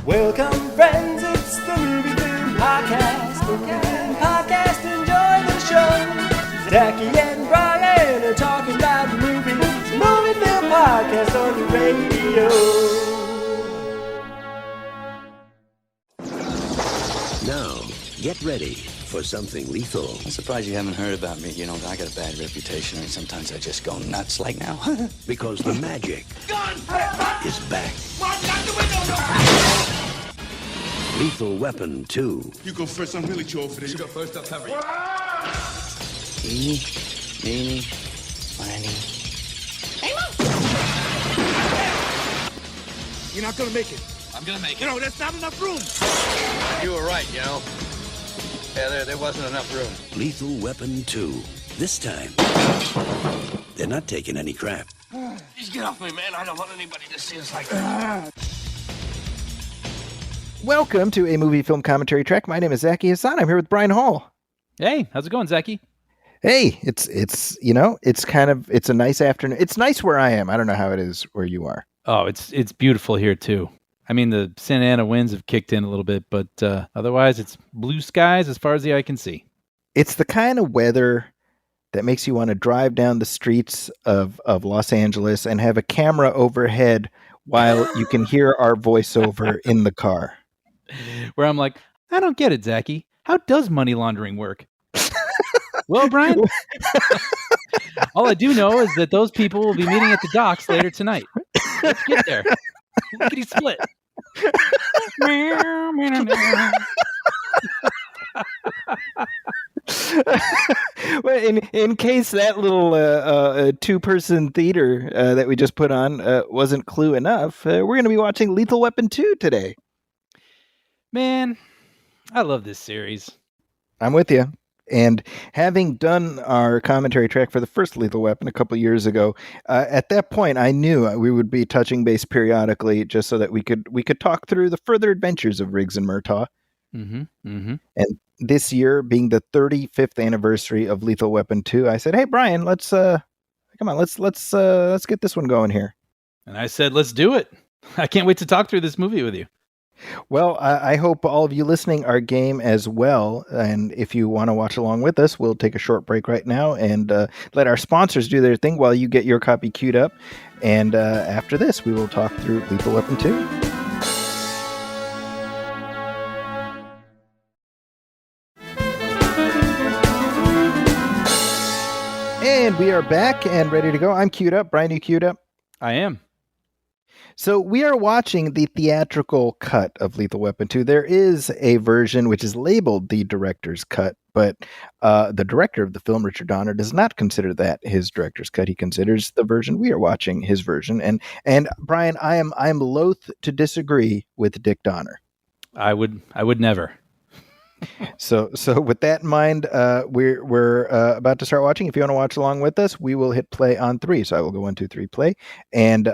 Welcome, friends, it's the MovieFilm Podcast. MovieFilm Podcast, enjoy the show. Zachy and Brian are talking about the movies. MovieFilm Podcast on the radio. Now, get ready for something lethal. I'm surprised you haven't heard about me. You know, I got a bad reputation, and sometimes I just go nuts like now. Because the magic is back. Lethal Weapon 2. You go first, I'm really too old for this. You go first, I'll cover you. Eeny, meeny, miny. You're not gonna make it. I'm gonna make it. You know, there's not enough room. You were right, Yeah, there wasn't enough room. Lethal Weapon 2. This time, they're not taking any crap. Just get off me, man. I don't want anybody to see us like that. Welcome to a movie film commentary track. My name is Zachy Hassan. I'm here with Brian Hall. Hey, how's it going, Zachy? Hey, it's a nice afternoon. It's nice where I am. I don't know how it is where you are. Oh, it's beautiful here too. I mean, the Santa Ana winds have kicked in a little bit, but otherwise it's blue skies as far as the eye can see. It's the kind of weather that makes you want to drive down the streets of Los Angeles and have a camera overhead while you can hear our voiceover in the car. Where I'm like, I don't get it, Zachy. How does money laundering work? Well, Brian, all I do know is that those people will be meeting at the docks later tonight. Let's get there. Lickety split. Well, in case that little two-person theater that we just put on wasn't clue enough, we're going to be watching Lethal Weapon 2 today. Man, I love this series. I'm with you. And having done our commentary track for the first Lethal Weapon a couple years ago, at that point I knew we would be touching base periodically, just so that we could talk through the further adventures of Riggs and Murtaugh. Mm-hmm, mm-hmm. And this year being the 35th anniversary of Lethal Weapon 2, I said, "Hey Brian, let's get this one going here." And I said, "Let's do it." I can't wait to talk through this movie with you. Well, I hope all of you listening are game as well. And if you want to watch along with us, we'll take a short break right now and let our sponsors do their thing while you get your copy queued up. And after this, we will talk through Lethal Weapon 2. And we are back and ready to go. I'm queued up. Brian, you queued up? I am. So we are watching the theatrical cut of Lethal Weapon 2. There is a version which is labeled the director's cut, but the director of the film, Richard Donner, does not consider that his director's cut. He considers the version we are watching his version. And Brian, I am loath to disagree with Dick Donner. I would never. So with that in mind, we're about to start watching. If you want to watch along with us, we will hit play on 3. So I will go 1, 2, 3, play. And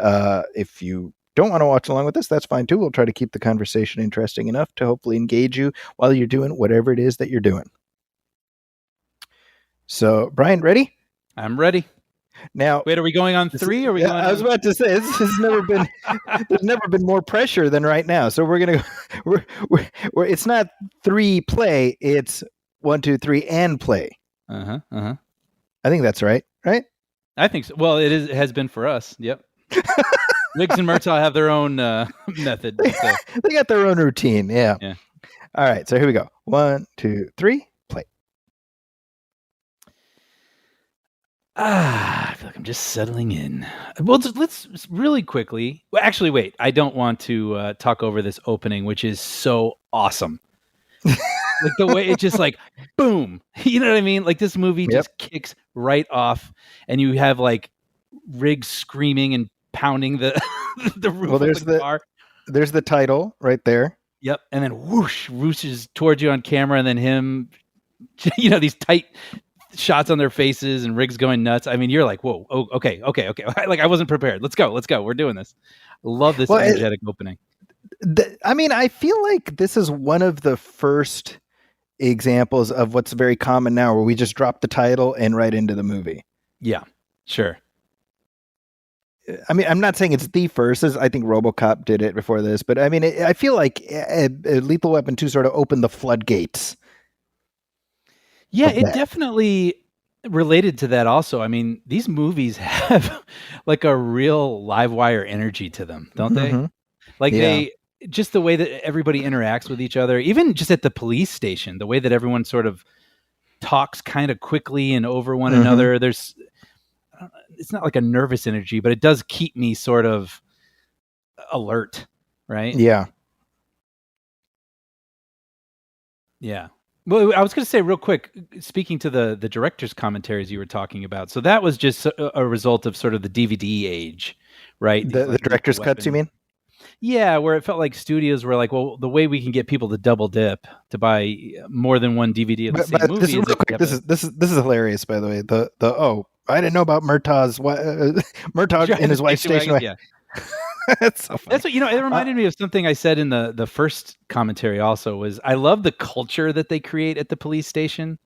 if you don't want to watch along with us, that's fine too. We'll try to keep the conversation interesting enough to hopefully engage you while you're doing whatever it is that you're doing. So, Brian, ready? I'm ready. Now, wait, are we going on 3? Or are we going I was about to say this has never been. There's never been more pressure than right now. So we're gonna. We're it's not 3 play. It's 1, 2, 3 and play. Uh huh. I think that's right. Right. I think so. Well, it has been for us. Yep. Riggs and Murtaugh have their own method. They got their own routine. Yeah. All right. So here we go. 1, 2, 3. Play. I feel like I'm just settling in. Well, let's really quickly. Well, actually, wait. I don't want to talk over this opening, which is so awesome. Like the way it just like boom. You know what I mean? Like this movie just kicks right off, and you have like Riggs screaming and pounding the the roof of the car. There's the title right there. Yep, and then whoosh, whooshes towards you on camera, and then him. You know, these tight shots on their faces and Riggs going nuts. I mean, you're like, whoa, oh, okay. Like I wasn't prepared. Let's go. We're doing this. Love this energetic opening. I mean, I feel like this is one of the first examples of what's very common now, where we just drop the title and right into the movie. Yeah, sure. I mean, I'm not saying it's the first. I think RoboCop did it before this, but I mean, I feel like Lethal Weapon 2 sort of opened the floodgates. Yeah, of it that. definitely related to that also. I mean, these movies have like a real live wire energy to them, don't they? Mhm. Like Yeah. just the way that everybody interacts with each other, even just at the police station, the way that everyone sort of talks kind of quickly and over one Mhm. another. It's not like a nervous energy, but it does keep me sort of alert, right? Yeah. Yeah. Well, I was going to say real quick, speaking to the director's commentaries you were talking about. So that was just a result of sort of the DVD age, right? These The like Lethal director's cuts, you Weapon. mean? Yeah, where it felt like studios were like, well, the way we can get people to double dip to buy more than one DVD of the same But this movie is is real if we quick. have a This is hilarious, by the way. I didn't know about Murtaugh's Murtaugh in drive the his wife's station station wagon. wagon. Yeah. That's so funny. That's what, it reminded me of something I said in the first commentary also was I love the culture that they create at the police station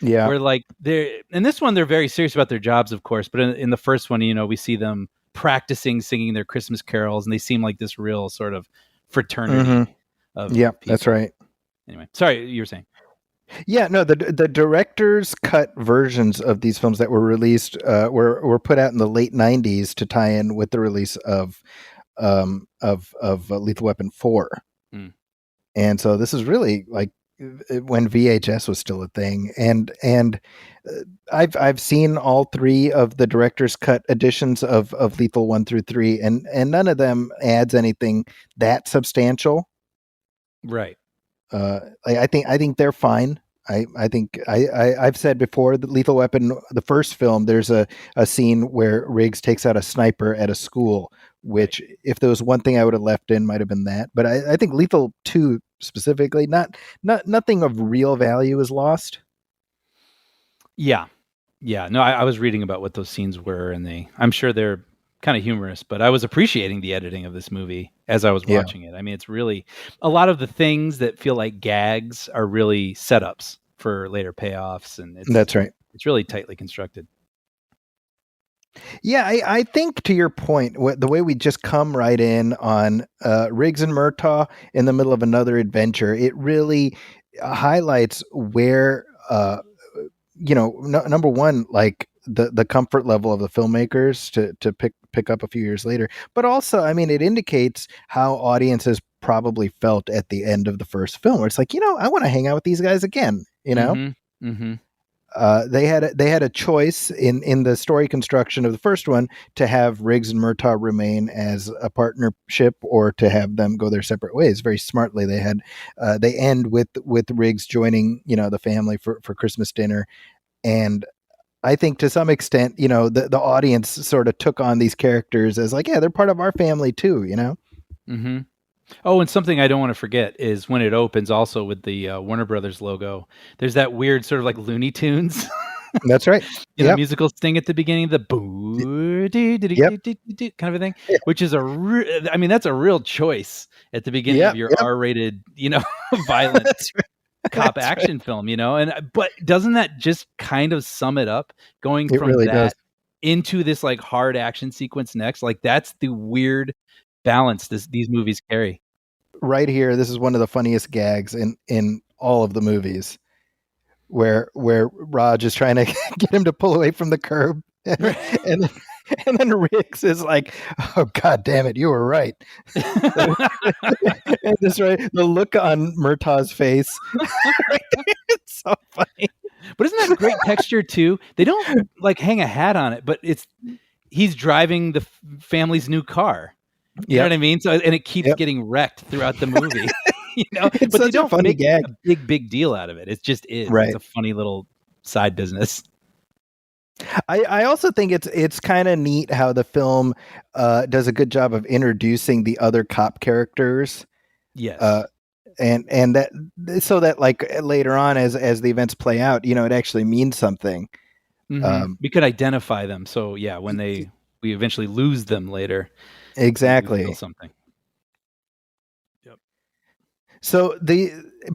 Yeah. where like in this one they're very serious about their jobs, of course, but in the first one, we see them practicing singing their Christmas carols and they seem like this real sort of fraternity Mhm. of Yeah, that's people. right. Anyway, sorry, you were saying. Yeah, no, the director's cut versions of these films that were released were put out in the late '90s to tie in with the release of Lethal Weapon 4. Mm. And so this is really like when VHS was still a thing. And I've seen all three of the director's cut editions of Lethal 1 through 3, and none of them adds anything that substantial. Right. I think they're fine. I've said before that Lethal Weapon, the first film, there's a scene where Riggs takes out a sniper at a school, which if there was one thing I would have left in, might have been that. But I think Lethal 2 specifically, nothing of real value is lost. Yeah. Yeah. No, I was reading about what those scenes were, and I'm sure they're kind of humorous, but I was appreciating the editing of this movie as I was Yeah. watching it. I mean, it's really a lot of the things that feel like gags are really setups for later payoffs, and That's right. it's really tightly constructed. Yeah, I think to your point, the way we just come right in on Riggs and Murtaugh in the middle of another adventure, it really highlights where, number one, like the comfort level of the filmmakers to pick up a few years later, but also, I mean, it indicates how audiences probably felt at the end of the first film, where it's like, I want to hang out with these guys again, Mm-hmm. Mm-hmm. They had a choice in the story construction of the first one to have Riggs and Murtaugh remain as a partnership or to have them go their separate ways. Very smartly, they end with Riggs joining the family for Christmas dinner, and I think to some extent, the audience sort of took on these characters as like, yeah, they're part of our family too, Mm-hmm. Oh, and something I don't want to forget is when it opens also with the Warner Brothers logo, there's that weird sort of like Looney Tunes, That's right. Yep. musical sting at the beginning, the boo Yep. kind of a thing, Yeah. which is I mean, that's a real choice at the beginning Yep. of your Yep. R-rated, violent That's right. cop That's right. action film, but doesn't that just kind of sum it up going It from really that does. into this like hard action sequence next? Like that's the weird balance these movies carry. Right here, this is one of the funniest gags in all of the movies, where Raj is trying to get him to pull away from the curb, and and then Riggs is like, "Oh God damn it, you were right." And this right, the look on Murtaugh's face, right there, it's so funny. But isn't that great texture too? They don't like hang a hat on it, but he's driving the family's new car. You know what I mean? So and it keeps getting wrecked throughout the movie. It's but they such a don't funny make gag. a big deal out of it. It just is. Right. It's a funny little side business. I also think it's kind of neat how the film does a good job of introducing the other cop characters. Yes. And that so that like later on as the events play out, it actually means something. Mm-hmm. We could identify them. So yeah, when we eventually lose them later. Exactly. We feel something. Yep. So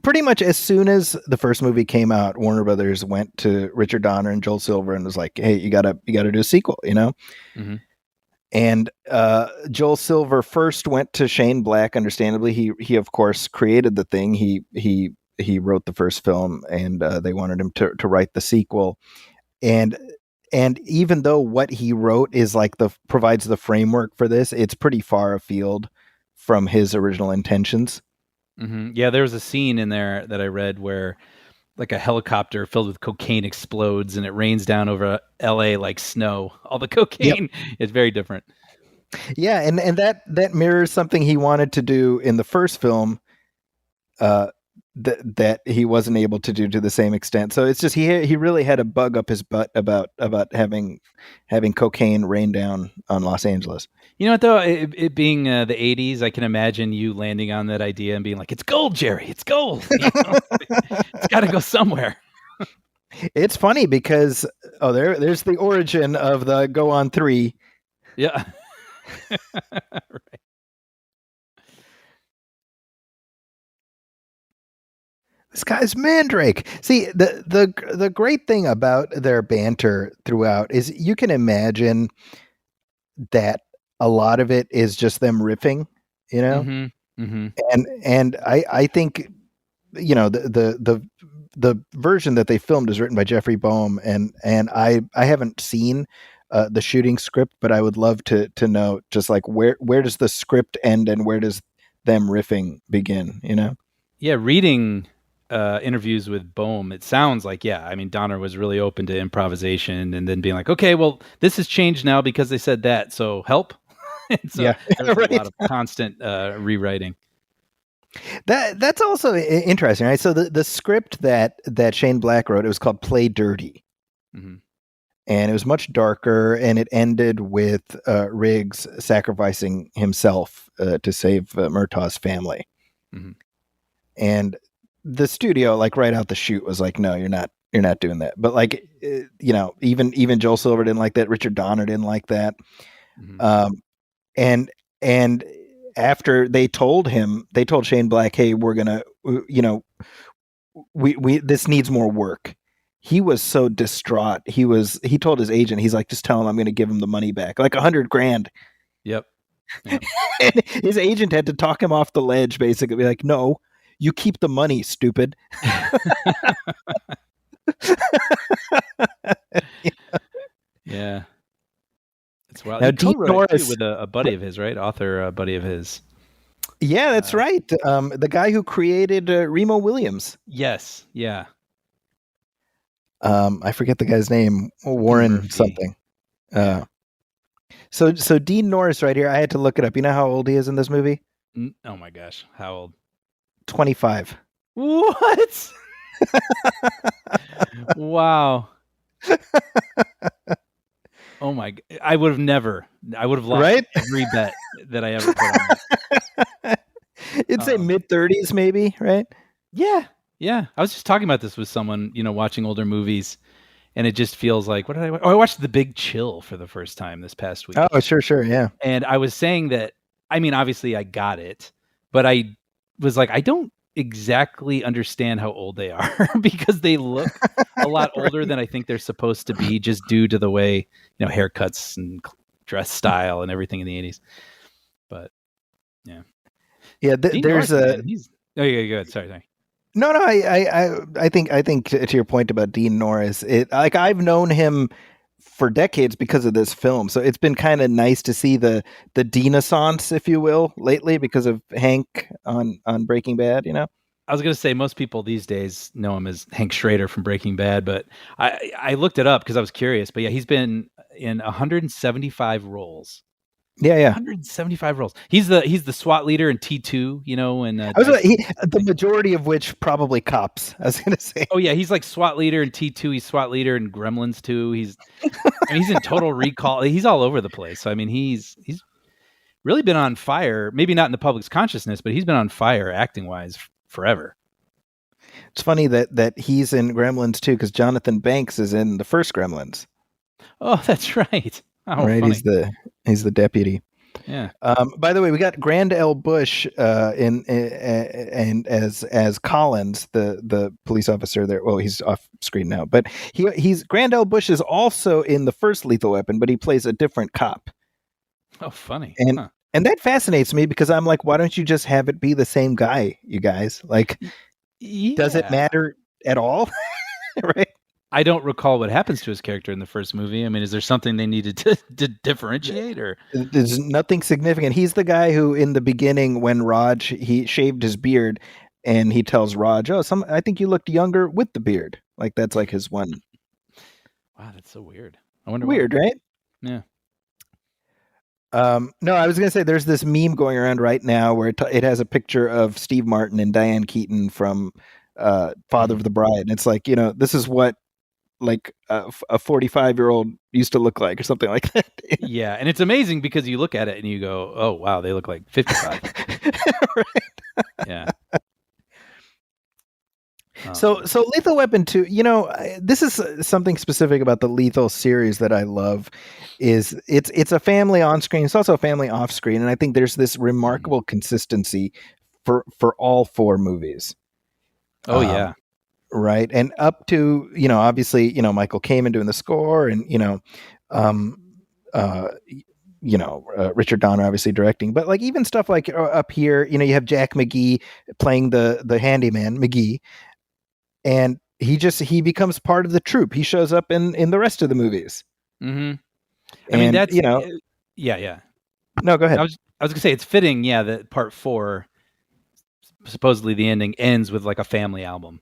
pretty much as soon as the first movie came out, Warner Brothers went to Richard Donner and Joel Silver and was like, "Hey, you gotta do a sequel," Mm-hmm. And Joel Silver first went to Shane Black. Understandably, he of course created the thing. He wrote the first film, and they wanted him to write the sequel. And even though what he wrote is like provides the framework for this, it's pretty far afield from his original intentions. Mm-hmm. Yeah, there was a scene in there that I read where like a helicopter filled with cocaine explodes and it rains down over LA like snow. All the cocaine is very different. Yeah, and that mirrors something he wanted to do in the first film, that he wasn't able to do to the same extent. So it's just he really had a bug up his butt about having cocaine rain down on Los Angeles. You know what though? It being the 80s, I can imagine you landing on that idea and being like, "It's gold, Jerry. It's gold. You know? It's got to go somewhere." It's funny because there's the origin of the Go On 3. Yeah. Right. This guy's Mandrake. See, the great thing about their banter throughout is you can imagine that a lot of it is just them riffing, you know? Mm-hmm. Mm-hmm. And I think, you know, the version that they filmed is written by Jeffrey Boehm, and I haven't seen the shooting script, but I would love to know just like where does the script end and where does them riffing begin, you know? Yeah, reading interviews with Boehm, it sounds like, I mean, Donner was really open to improvisation and then being like, okay, well, this has changed now because they said that, so help. And so there's right. a lot of constant rewriting. That's also interesting, right? So the script that Shane Black wrote, it was called Play Dirty. Mm-hmm. And it was much darker, and it ended with Riggs sacrificing himself to save Murtaugh's family. Mm-hmm. And the studio, like right out the chute, was like, "No, you're not doing that." But like, you know, even Joel Silver didn't like that. Richard Donner didn't like that. Mm-hmm. And after they told Shane Black, "Hey, we're gonna, you know, we this needs more work." He was so distraught. He told his agent, he's like, "Just tell him I'm going to give him the money back, like $100,000." Yep. And his agent had to talk him off the ledge, basically, be like, "No, you keep the money, stupid." Yeah. It's wild. Now, He Dean co-wrote Norris with a buddy of his, right? Author buddy of his. Yeah, that's right. The guy who created Remo Williams. Yes. Yeah. I forget the guy's name. Warren Murphy. something. So Dean Norris right here. I had to look it up. You know how old he is in this movie? Oh my gosh. How old? 25. What? Wow. Oh my! I would have lost every bet that I ever put on that. It'd say mid-30s, maybe, right? Yeah. I was just talking about this with someone, you know, watching older movies, and it just feels like, what did I watch? Oh, I watched The Big Chill for the first time this past week. Oh, sure, yeah. And I was saying that, I mean, obviously I got it, but I was like, I don't exactly understand how old they are because they look a lot older than I think they're supposed to be, just due to the way, you know, haircuts and dress style and everything in the 80s. But yeah. There's a. Oh yeah, good. Sorry. No. I think to your point about Dean Norris, like I've known him for decades because of this film, so it's been kind of nice to see the Dean-assance, if you will, lately because of Hank on Breaking Bad. You know, I was going to say most people these days know him as Hank Schrader from Breaking Bad, but I looked it up because I was curious. But yeah, he's been in 175 roles. Yeah. 175 roles. He's the SWAT leader in T2, you know, and the majority of which probably cops. I was gonna say. Oh yeah, he's like SWAT leader in T2. He's SWAT leader in Gremlins 2. He's in Total Recall. He's all over the place. So, I mean, he's really been on fire. Maybe not in the public's consciousness, but he's been on fire acting wise forever. It's funny that he's in Gremlins too, because Jonathan Banks is in the first Gremlins. Oh, that's right. Oh, right, funny. he's the deputy. Yeah. By the way, we got Grand L. Bush and as Collins, the police officer there. Well, he's off screen now, but he's Grand L. Bush is also in the first Lethal Weapon, but he plays a different cop. Oh, funny. And Huh. and that fascinates me because I'm like, why don't you just have it be the same guy, you guys? Like, does it Yeah. matter at all? Right? I don't recall what happens to his character in the first movie. I mean, is there something they needed to differentiate or? There's nothing significant. He's the guy who, in the beginning, when Raj he shaved his beard, and he tells Raj, "Oh, I think you looked younger with the beard." Like that's like his one. Wow, that's so weird. I wonder why. Weird, right? Yeah. No, I was gonna say there's this meme going around right now where it has a picture of Steve Martin and Diane Keaton from Father of the Bride, and it's like, this is what like a 45-year-old used to look like, or something like that. Yeah, and it's amazing because you look at it and you go, "Oh, wow, they look like 55." Right. Yeah. So Lethal Weapon 2, this is something specific about the Lethal series that I love is it's a family on screen. It's also a family off screen. And I think there's this remarkable consistency for all four movies. Oh, yeah. Right. And up to, obviously, Michael Kamen doing the score and, Richard Donner obviously directing, but like even stuff like up here, you have Jack McGee playing the handyman McGee, and he becomes part of the troupe. He shows up in the rest of the movies. Mm-hmm. I mean, that's yeah. No, go ahead. I was gonna say it's fitting, yeah, that part 4, supposedly the ending ends with like a family album.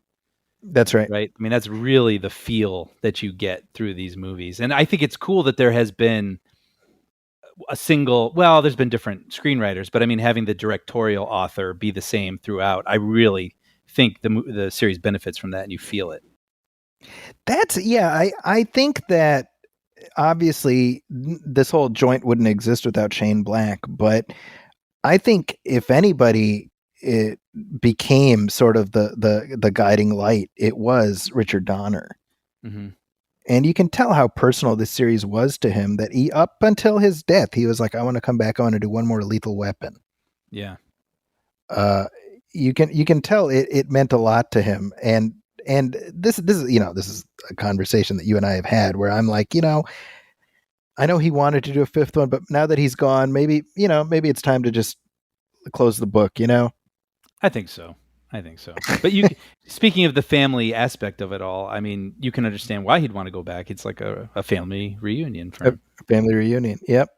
That's right. Right. I mean, that's really the feel that you get through these movies, and I think it's cool that there has been there's been different screenwriters, but I mean, having the directorial author be the same throughout, I really think the series benefits from that, and you feel it. I think that obviously this whole joint wouldn't exist without Shane Black, but I think if anybody it became sort of the guiding light, it was Richard Donner. Mm-hmm. And you can tell how personal this series was to him, that he, up until his death, he was like, I want to come back, I want to do one more Lethal Weapon. Yeah. You can tell it meant a lot to him. And this is a conversation that you and I have had where I'm like, I know he wanted to do a fifth one, but now that he's gone, maybe it's time to just close the book, I think so. But speaking of the family aspect of it all, I mean, you can understand why he'd want to go back. It's like a family reunion for him. A family reunion. Yep.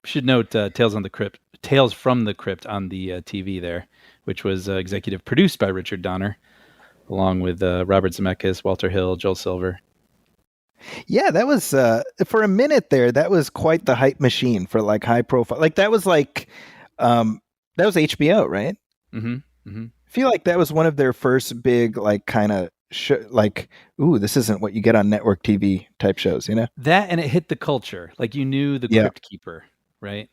Should note Tales from the Crypt on the TV there, which was executive produced by Richard Donner, along with Robert Zemeckis, Walter Hill, Joel Silver. Yeah, that was for a minute there. That was quite the hype machine for like high profile. Like that was like that was HBO, right? Mm-hmm. Mm-hmm. I feel like that was one of their first big like kind of this isn't what you get on network TV type shows, That, and it hit the culture. Like you knew the Crypt Keeper, right?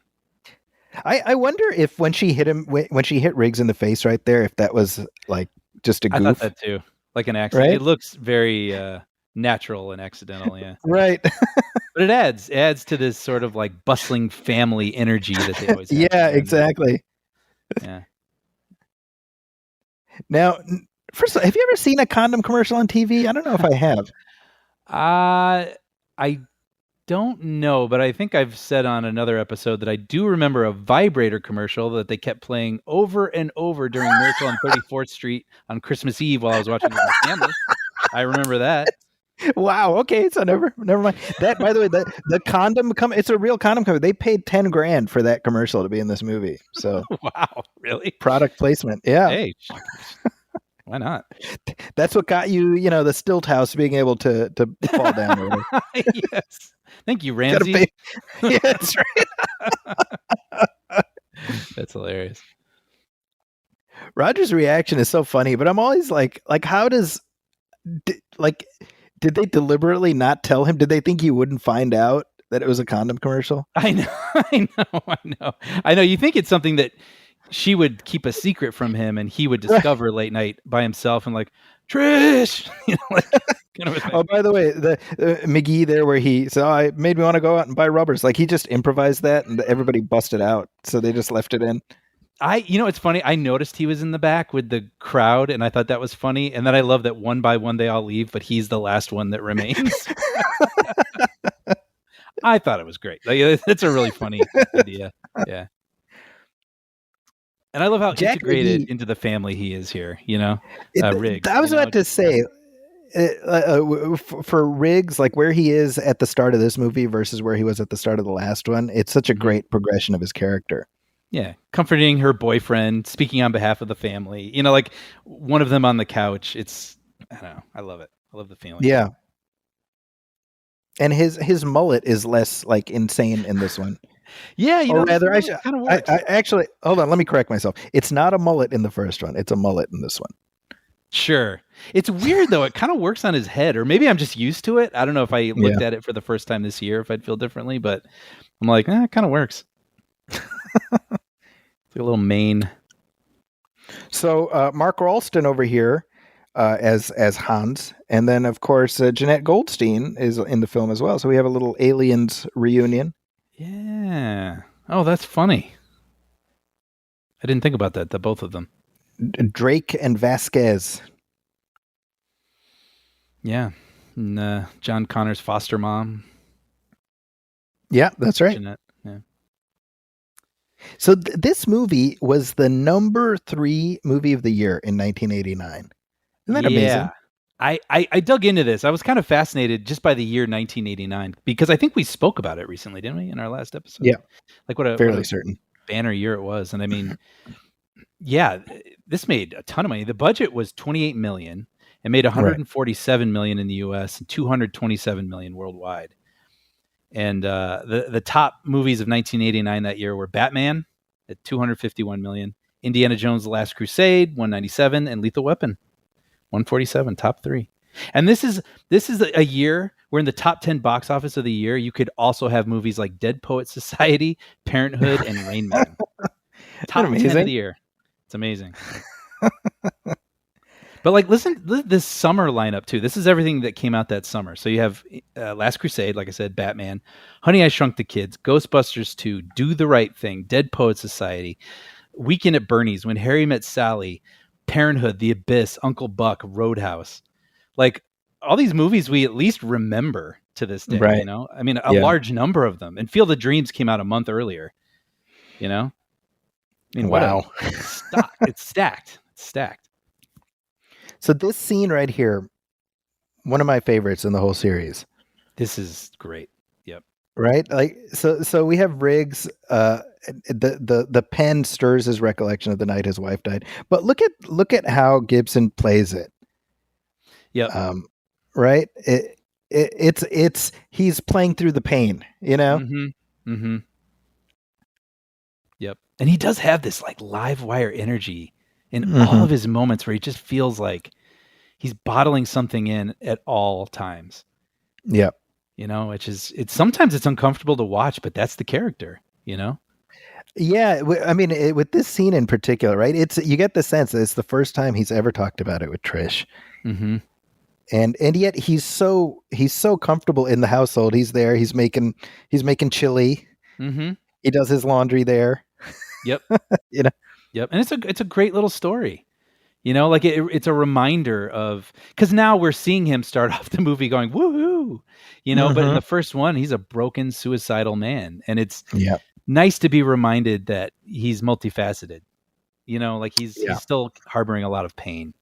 I wonder if when she hit Riggs in the face right there, if that was like just a goof. I thought that too, like an accident. Right? It looks very natural and accidental, yeah. Right. But it adds to this sort of like bustling family energy that they always have. Yeah, exactly. Yeah. Now, first of all, have you ever seen a condom commercial on TV? I don't know if I have. I don't know, but I think I've said on another episode that I do remember a vibrator commercial that they kept playing over and over during Miracle on 34th Street on Christmas Eve while I was watching with my family. I remember that. Wow. Okay. So never mind. That, by the way, the condom it's a real condom company. They paid $10,000 for that commercial to be in this movie. So wow, really? Product placement. Yeah. Hey, why not? That's what got you, the stilt house being able to fall down over. Yes. Thank you, Ramsey. Yeah, that's right. That's hilarious. Roger's reaction is so funny, but I'm always like how did they deliberately not tell him? Did they think he wouldn't find out that it was a condom commercial? I know. You think it's something that she would keep a secret from him and he would discover late night by himself and like, Trish! Oh, by the way, the McGee there where he said, I made me want to go out and buy rubbers. Like he just improvised that and everybody busted out. So they just left it in. It's funny. I noticed he was in the back with the crowd, and I thought that was funny. And then I love that one by one they all leave, but he's the last one that remains. I thought it was great. Like, that's a really funny idea. Yeah. And I love how Jack integrated McGee. into the family he is here, Riggs. I was about to say, for Riggs, like where he is at the start of this movie versus where he was at the start of the last one, it's such a great progression of his character. Yeah, comforting her boyfriend, speaking on behalf of the family. Like one of them on the couch. I don't know. I love it. I love the feeling. Yeah. And his mullet is less like insane in this one. Yeah, or rather, I actually hold on. Let me correct myself. It's not a mullet in the first one. It's a mullet in this one. Sure. It's weird though. It kind of works on his head, or maybe I'm just used to it. I don't know if I looked at it for the first time this year, if I'd feel differently, but I'm like, it kind of works. It's like a little mane. So Mark Ralston over here as Hans, and then of course Jeanette Goldstein is in the film as well. So we have a little Aliens reunion. Yeah. Oh, that's funny. I didn't think about that. The both of them. Drake and Vasquez. Yeah. And, John Connor's foster mom. Yeah, that's right. Jeanette. Yeah. So this movie was the number 3 movie of the year in 1989. Isn't that amazing? I dug into this. I was kind of fascinated just by the year 1989 because I think we spoke about it recently, didn't we, in our last episode? Yeah. Like what a fairly certain banner year it was. And I mean, yeah, this made a ton of money. The budget was $28 million. It made $147 million in the US and $227 million worldwide. And the top movies of 1989 that year were Batman at $251 million, Indiana Jones: The Last Crusade, $197, and Lethal Weapon, $147. Top 3. And this is a year where in the top 10 box office of the year, you could also have movies like Dead Poets Society, Parenthood, and Rain Man. Top 10 of the year. It's amazing. But like, listen, this summer lineup too. This is everything that came out that summer. So you have Last Crusade, like I said, Batman, Honey, I Shrunk the Kids, Ghostbusters 2, Do the Right Thing, Dead Poets Society, Weekend at Bernie's, When Harry Met Sally, Parenthood, The Abyss, Uncle Buck, Roadhouse. Like all these movies we at least remember to this day, right. I mean, a large number of them. And Field of Dreams came out a month earlier, I mean, wow. It's stacked. It's stacked. So this scene right here, one of my favorites in the whole series. This is great. Yep. Right? Like so we have Riggs, the pen stirs his recollection of the night his wife died. But look at how Gibson plays it. Yep. Right? It's he's playing through the pain, Mm-hmm. Mm-hmm. Yep. And he does have this like live wire energy in all of his moments where he just feels like he's bottling something in at all times. Yep. Which is sometimes it's uncomfortable to watch, but that's the character, Yeah, I mean, with this scene in particular, right? You get the sense that it's the first time he's ever talked about it with Trish, and yet he's so comfortable in the household. He's there. He's making chili. He does his laundry there. Yep. Yep. And it's a great little story. Like it's a reminder of, because now we're seeing him start off the movie going woohoo, but in the first one he's a broken, suicidal man, and it's nice to be reminded that he's multifaceted. Like he's still harboring a lot of pain,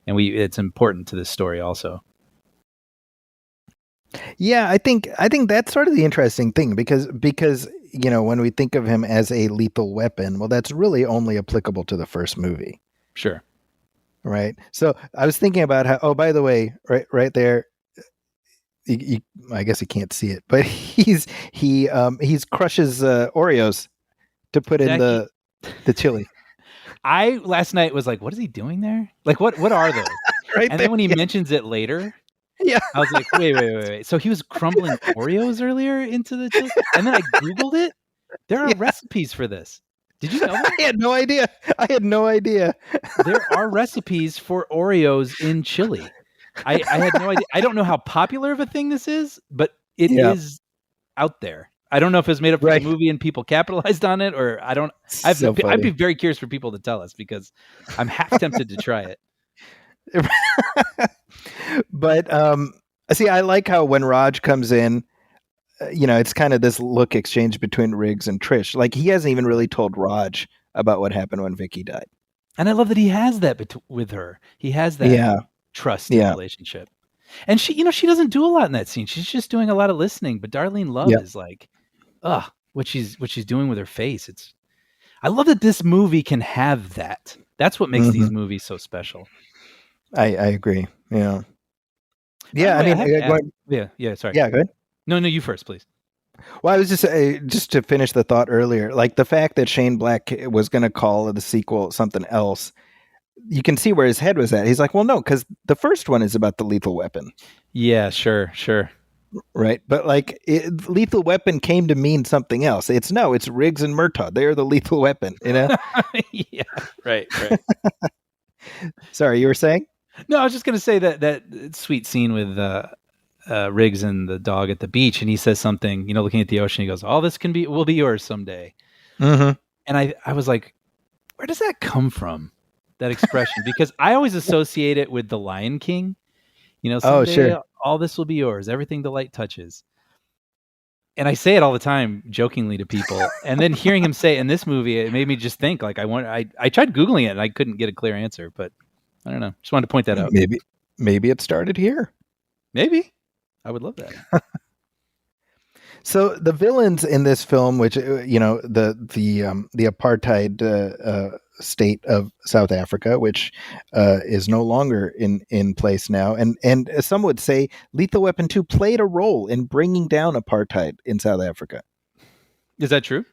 and it's important to this story also. Yeah, I think that's sort of the interesting thing because when we think of him as a lethal weapon, well, that's really only applicable to the first movie. Sure. Right. So I was thinking about how, oh, by the way, right there, I guess you can't see it, but he crushes Oreos to put in the chili. I last night was like, what is he doing there? Like, what are those? Right. And then when he mentions it later, I was like, wait. So he was crumbling Oreos earlier into the chili? And then I Googled it. There are recipes for this. Did you know that? I had no idea. There are recipes for Oreos in chili. I had no idea. I don't know how popular of a thing this is, but it is out there. I don't know if it was made up for the movie and people capitalized on it, or I don't. I'd be very curious for people to tell us, because I'm half tempted to try it. But see, I like how when Raj comes in, it's kind of this look exchange between Riggs and Trish. Like he hasn't even really told Raj about what happened when Vicky died. And I love that he has that with her. He has that Yeah, trust in yeah, relationship. And she doesn't do a lot in that scene. She's just doing a lot of listening. But Darlene Love yeah. is like, what she's doing with her face. I love that this movie can have that. That's what makes these movies so special. I agree. Yeah, By the yeah. I way, I mean, have to ask, yeah. Sorry. yeah. Go ahead. No, you first, please. Well, I was just to finish the thought earlier, like the fact that Shane Black was going to call the sequel something else. You can see where his head was at. He's like, well, no, because the first one is about the lethal weapon. Yeah, sure. Right. But like lethal weapon came to mean something else. It's Riggs and Murtaugh. They're the lethal weapon, Yeah, right. Sorry, you were saying? No, I was just going to say that sweet scene with Riggs and the dog at the beach. And he says something, looking at the ocean, he goes, all this will be yours someday. Mm-hmm. And I was like, where does that come from? That expression? Because I always associate it with the Lion King. Someday, Oh, sure. all this will be yours, everything the light touches. And I say it all the time jokingly to people. And then hearing him say it in this movie, it made me just think like I tried Googling it and I couldn't get a clear answer, but I don't know. Just wanted to point that out. Maybe it started here. Maybe. I would love that. So the villains in this film, which the apartheid state of South Africa, which is no longer in place now, and some would say Lethal Weapon 2 played a role in bringing down apartheid in South Africa. Is that true?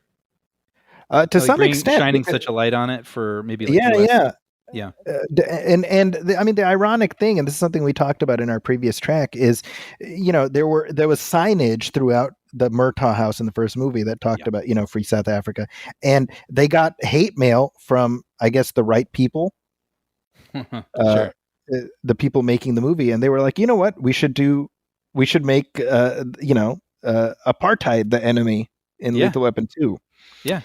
To some extent, shining such a light on it for maybe yeah. The ironic thing, and this is something we talked about in our previous track, is there was signage throughout the Murtaugh house in the first movie that talked about free South Africa, and they got hate mail from, I guess, the right people, Sure. The people making the movie, and they were like, you know what, we should make apartheid the enemy in Lethal Weapon 2. Yeah.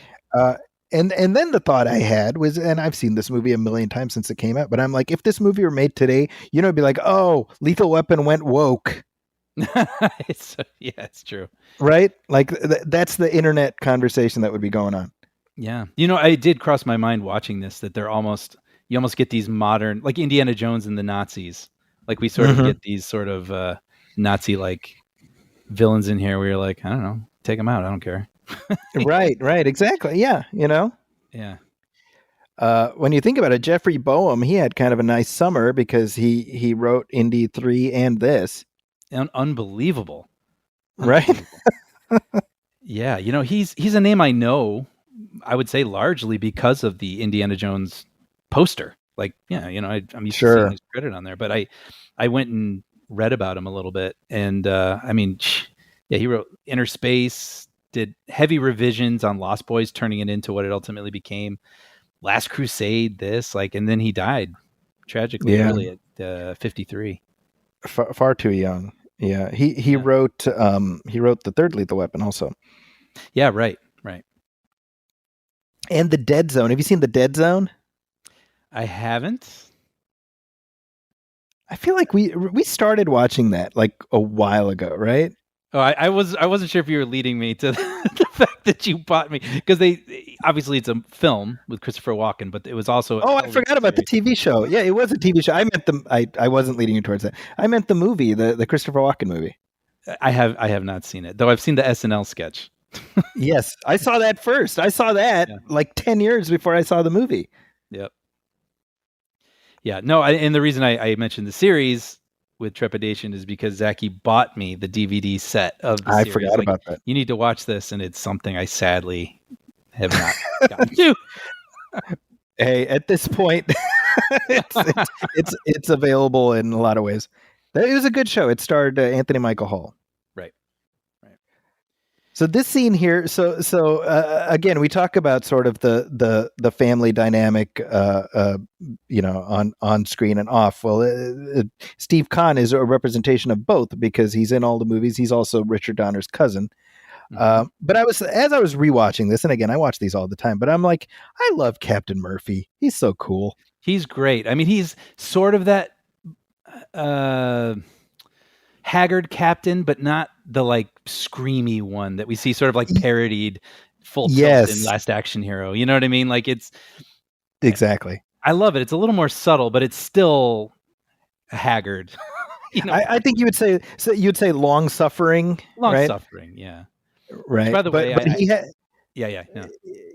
And then the thought I had was, and I've seen this movie a million times since it came out, but I'm like, if this movie were made today, it'd be like, oh, Lethal Weapon went woke. It's true. Right? Like that's the internet conversation that would be going on. Yeah. I did cross my mind watching this that you almost get these modern, like Indiana Jones and the Nazis. Like we sort of get these sort of Nazi like villains in here where you're like, I don't know, take them out. I don't care. Right. Exactly. Yeah. Yeah. When you think about it, Jeffrey Boehm, he had kind of a nice summer because he wrote Indy 3 and this. Unbelievable. Right. Yeah. He's a name I know, I would say largely because of the Indiana Jones poster. Like, yeah, I'm used to seeing his credit on there, but I went and read about him a little bit. And he wrote Inner Space, did heavy revisions on Lost Boys, turning it into what it ultimately became. Last Crusade, and then he died tragically early at 53. Far too young. Yeah. He wrote the third Lethal Weapon also. Yeah, right. And The Dead Zone. Have you seen The Dead Zone? I haven't. I feel like we started watching that like a while ago, right? Oh, I wasn't sure if you were leading me to the fact that you bought me, because obviously it's a film with Christopher Walken, but it was also. Oh, I forgot about the TV show. Yeah, it was a TV show. I meant I wasn't leading you towards that. I meant the movie, the Christopher Walken movie. I have not seen it, though. I've seen the SNL sketch. Yes, I saw that first. I saw that like 10 years before I saw the movie. Yep. Yeah. No, and the reason I mentioned the series with trepidation is because Zachy bought me the DVD set of the series. I forgot about that. You need to watch this, and it's something I sadly have not gotten to. Hey, at this point, it's available in a lot of ways. It was a good show. It starred Anthony Michael Hall. Right. So this scene here, again, we talk about sort of the family dynamic, on screen and off. Well, Steve Kahn is a representation of both because he's in all the movies. He's also Richard Donner's cousin. But as I was rewatching this, and again, I watch these all the time, but I'm like, I love Captain Murphy. He's so cool. He's great. I mean, he's sort of that. haggard captain, but not the like screamy one that we see sort of like parodied full tilt in Yes, Last Action Hero. You know what I mean? Like exactly. I love it. It's a little more subtle, but it's still haggard. I think you would say you'd say long suffering, Long right? suffering. Yeah. Which, Right. by the way, But he had. yeah.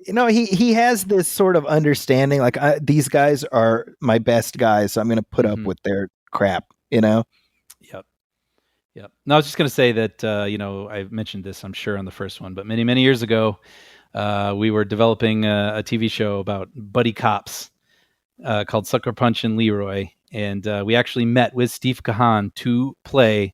No. He has this sort of understanding, like these guys are my best guys, so I'm going to put up Mhm. with their crap. You know. Yep. Yep. No, I was just going to say that, I mentioned this, I'm sure, on the first one, but many, many years ago, we were developing a TV show about buddy cops called Sucker Punch and Leroy. And we actually met with Steve Kahan to play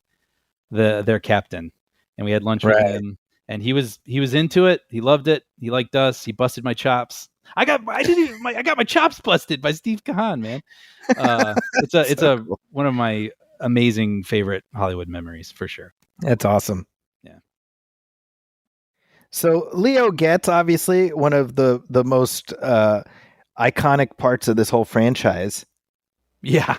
their captain. And we had lunch with Right. him. And he was into it. He loved it. He liked us. He busted my chops. I got my chops busted by Steve Kahan, man. It's cool. one of my amazing favorite Hollywood memories for sure. That's awesome. Yeah. So Leo Getz, obviously one of the most iconic parts of this whole franchise. Yeah.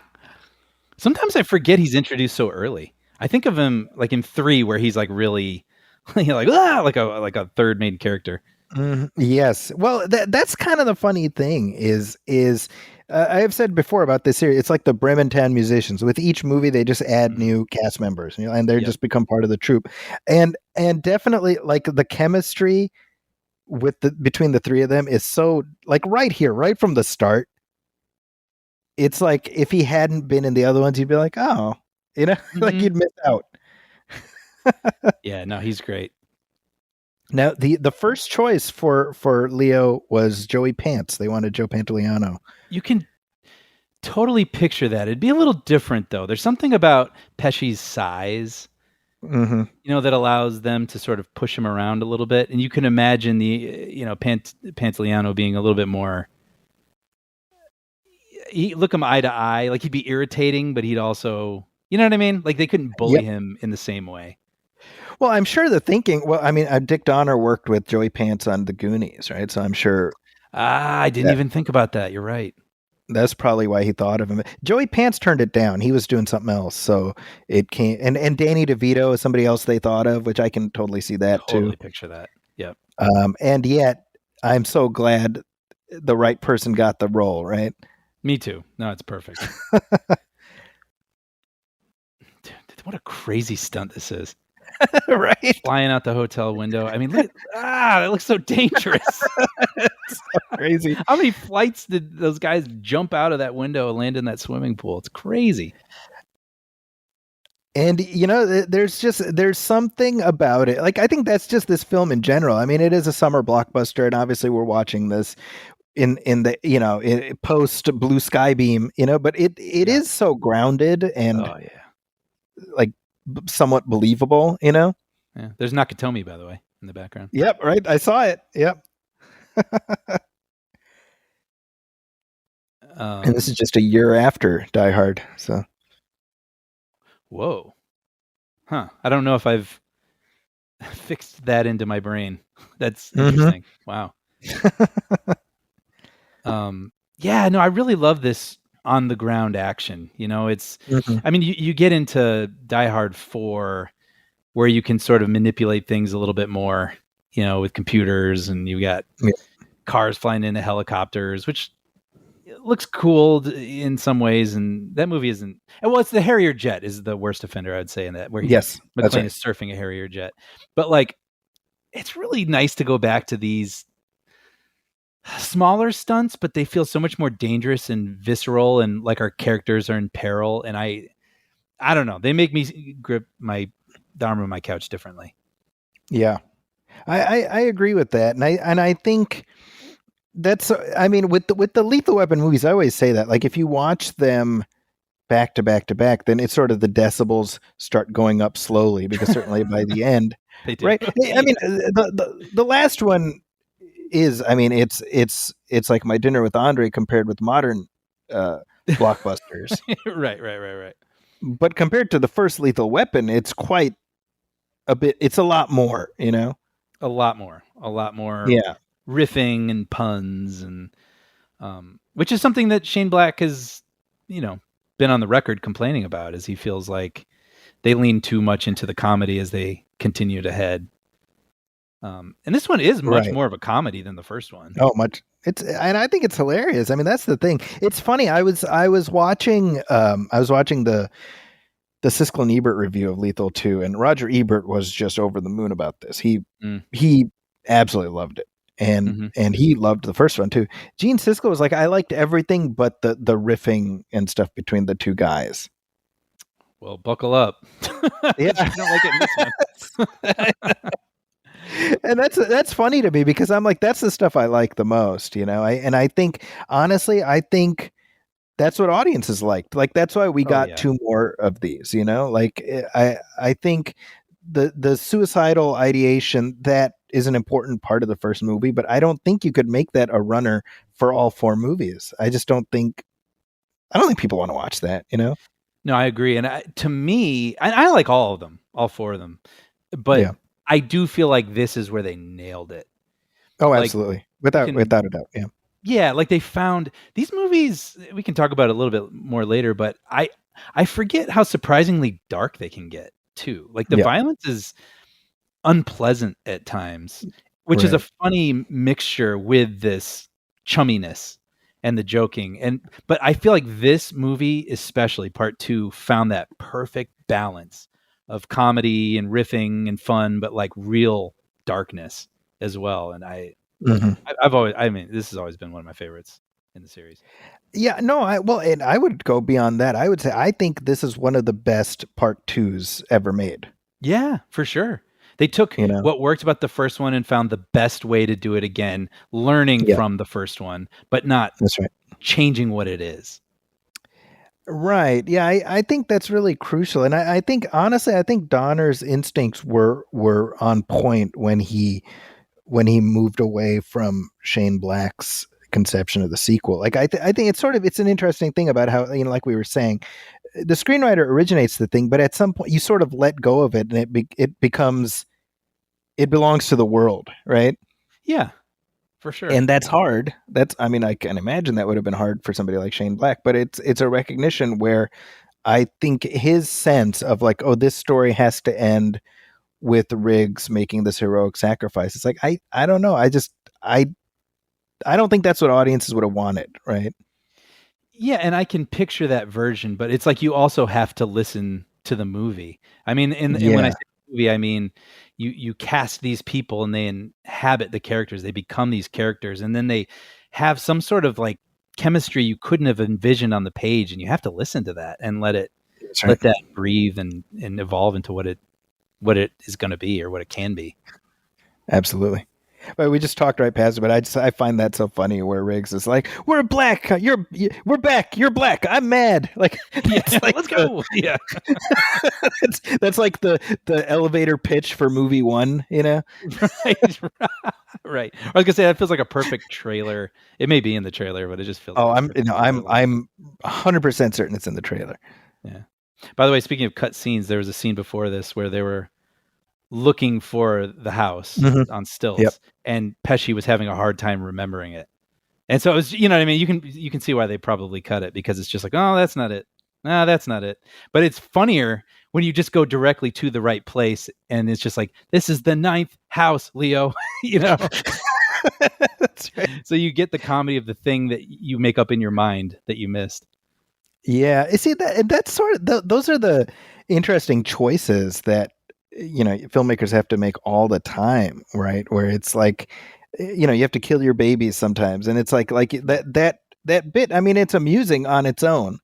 Sometimes I forget he's introduced so early. I think of him like in 3 where he's like really like a third main character. Yes. Well, that's kind of the funny thing is I have said before about this series. It's like the Bremen Town Musicians. With each movie, they just add new cast members, and they just become part of the troupe. And definitely, like the chemistry between the three of them is so like right here, right from the start. It's like if he hadn't been in the other ones, you'd be like, oh, like you'd miss out. Yeah, no, he's great. Now, the first choice for Leo was Joey Pants. They wanted Joe Pantoliano. You can totally picture that. It'd be a little different, though. There's something about Pesci's size, that allows them to sort of push him around a little bit. And you can imagine Pantoliano being a little bit more. He look him eye to eye, like he'd be irritating, but he'd also, you know what I mean? Like they couldn't bully him in the same way. Well, I'm sure the thinking. Well, I mean, Dick Donner worked with Joey Pants on The Goonies, right? So I'm sure. I didn't even think about that. You're right. That's probably why he thought of him. Joey Pants turned it down. He was doing something else, so it came. And Danny DeVito is somebody else they thought of, which I can totally see that too. Totally picture that. Yep. And yet, I'm so glad the right person got the role. Right. Me too. No, it's perfect. Dude, what a crazy stunt this is. Right? Flying out the hotel window. I mean, look, that looks so dangerous. It's so crazy. How many flights did those guys jump out of that window and land in that swimming pool? It's crazy. And there's something about it. Like I think that's just this film in general. I mean, it is a summer blockbuster, and obviously we're watching this in the post Blue Sky Beam, but it is so grounded and like somewhat believable, Yeah. There's Nakatomi, by the way, in the background. Yep, right. I saw it. Yep. And this is just a year after Die Hard, so. Whoa. Huh. I don't know if I've fixed that into my brain. That's interesting. Wow. Yeah, no, I really love this on the ground action. It's, I mean, you get into Die Hard 4 where you can sort of manipulate things a little bit more, with computers, and you got cars flying into helicopters, which looks cool in some ways. And that movie isn't, well, it's the Harrier jet is the worst offender, I'd say, in that, where McClane is surfing a Harrier jet. But like, it's really nice to go back to these smaller stunts, but they feel so much more dangerous and visceral, and like our characters are in peril. And I don't know, they make me grip the arm of my couch differently. Yeah, I agree with that, and I think that's, I mean, with the Lethal Weapon movies, I always say that, like, if you watch them back to back to back, then it's sort of the decibels start going up slowly, because certainly by the end, They do. right? I mean, the last one is, I mean, it's like My Dinner with Andre compared with modern blockbusters. Right. But compared to the first Lethal Weapon, it's quite a bit. It's a lot more, a lot more. Yeah, riffing and puns, and which is something that Shane Black has, been on the record complaining about, as he feels like they lean too much into the comedy as they continue to head. And this one is much more of a comedy than the first one. Oh, much. And I think it's hilarious. I mean, that's the thing. It's funny. I was watching the Siskel and Ebert review of Lethal 2, and Roger Ebert was just over the moon about this. He absolutely loved it. And he loved the first one too. Gene Siskel was like, I liked everything but the riffing and stuff between the two guys. Well, buckle up. Yeah. I don't like it in this one. And that's funny to me because I'm like, that's the stuff I like the most, you know. I think honestly, that's what audiences liked. Like that's why we got 2 more of these, you know. Like I think the suicidal ideation, that is an important part of the first movie, but I don't think you could make that a runner for all 4 movies. I don't think people want to watch that, you know. No, I agree. And to me, I like all of them, all 4 of them, but I do feel like this is where they nailed it. Oh, like, absolutely. Without a doubt. Yeah. Yeah. Like they found these movies, we can talk about it a little bit more later, but I forget how surprisingly dark they can get too. Like the violence is unpleasant at times, which is a funny mixture with this chumminess and the joking. But I feel like this movie, especially part 2, found that perfect balance of comedy and riffing and fun, but like real darkness as well. And this has always been one of my favorites in the series. Yeah, no, and I would go beyond that. I would say I think this is one of the best part 2s ever made. Yeah, for sure. They took what worked about the first one and found the best way to do it again, learning from the first one, but not changing what it is. Right. Yeah, I think that's really crucial. And I think, honestly, I think Donner's instincts were on point when he moved away from Shane Black's conception of the sequel. Like, I think it's an interesting thing about how, you know, like we were saying, the screenwriter originates the thing, but at some point you sort of let go of it and it belongs to the world, right? Yeah. For sure. And that's hard. I can imagine that would have been hard for somebody like Shane Black, but it's a recognition where I think his sense of like, oh, this story has to end with Riggs making this heroic sacrifice. It's like, I don't know. I don't think that's what audiences would have wanted. Right. Yeah. And I can picture that version, but it's like, you also have to listen to the movie. I mean, and when I say movie, I mean, you cast these people and they inhabit the characters. They become these characters, and then they have some sort of like chemistry you couldn't have envisioned on the page, and you have to listen to that and let that breathe and evolve into what it is going to be or what it can be. Absolutely. But we just talked right past it, but I find that so funny where Riggs is like, we're black, we're back, you're black, I'm mad. Like, like let's go. Yeah. that's like the elevator pitch for movie 1, you know? Right. I was gonna say that feels like a perfect trailer. It may be in the trailer, but it just feels I'm 100% certain it's in the trailer. Yeah. By the way, speaking of cut scenes, there was a scene before this where they were looking for the house on stilts, and Pesci was having a hard time remembering it. And so it was, you know what I mean? You can see why they probably cut it, because it's just like, oh, that's not it. No, that's not it. But it's funnier when you just go directly to the right place, and it's just like, this is the 9th house, Leo, you know? That's right. So you get the comedy of the thing that you make up in your mind that you missed. Yeah. You see, that's sort of, those are the interesting choices that, you know, filmmakers have to make all the time, right? Where it's like, you know, you have to kill your babies sometimes, and it's like that bit. I mean, it's amusing on its own,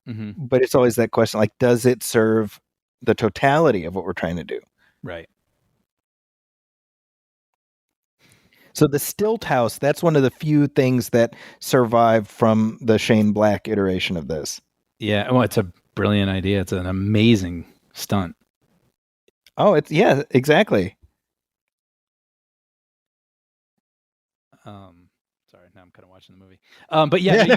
but it's always that question: like, does it serve the totality of what we're trying to do? Right. So the stilt house, that's one of the few things that survive from the Shane Black iteration of this. Yeah. Well, it's a brilliant idea. It's an amazing stunt. Oh, exactly. Sorry, now I'm kind of watching the movie. But yeah,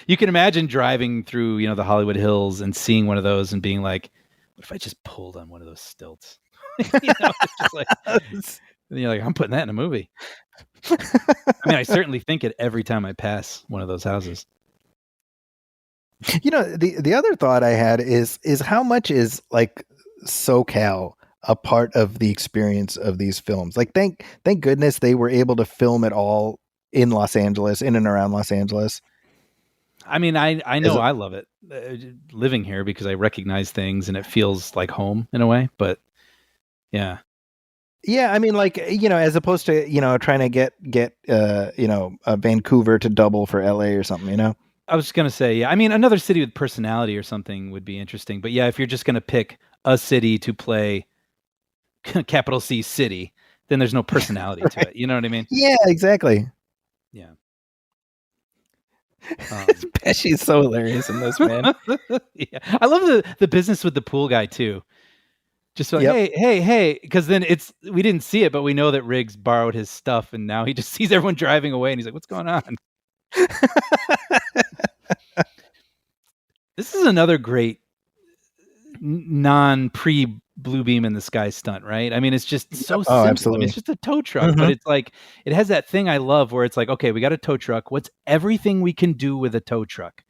you can imagine driving through, you know, the Hollywood Hills and seeing one of those and being like, what if I just pulled on one of those stilts? You know, it's just like, and you're like, I'm putting that in a movie. I mean, I certainly think it every time I pass one of those houses. The other thought I had is how much is like SoCal a part of the experience of these films? Like thank goodness they were able to film it all in Los Angeles, in and around Los Angeles. I mean, I know I love it living here because I recognize things and it feels like home in a way. But yeah, Yeah, I mean, like, as opposed to trying to get Vancouver to double for LA or something. I was gonna say, yeah. I mean, another city with personality or something would be interesting. But yeah, if you're just gonna pick a city to play capital C city, then there's no personality to it. You know what I mean? Yeah, exactly. Yeah. Pesci's so hilarious in this, man. Yeah, I love the business with the pool guy too. Just like, Yep. hey, because then we didn't see it, but we know that Riggs borrowed his stuff, and now he just sees everyone driving away, and he's like, "What's going on?" This is another great non-pre blue beam in the sky stunt, right? I mean, it's just so simple. Absolutely. I mean, it's just a tow truck, but it's like it has that thing I love where it's like, okay, we got a tow truck. What's everything we can do with a tow truck,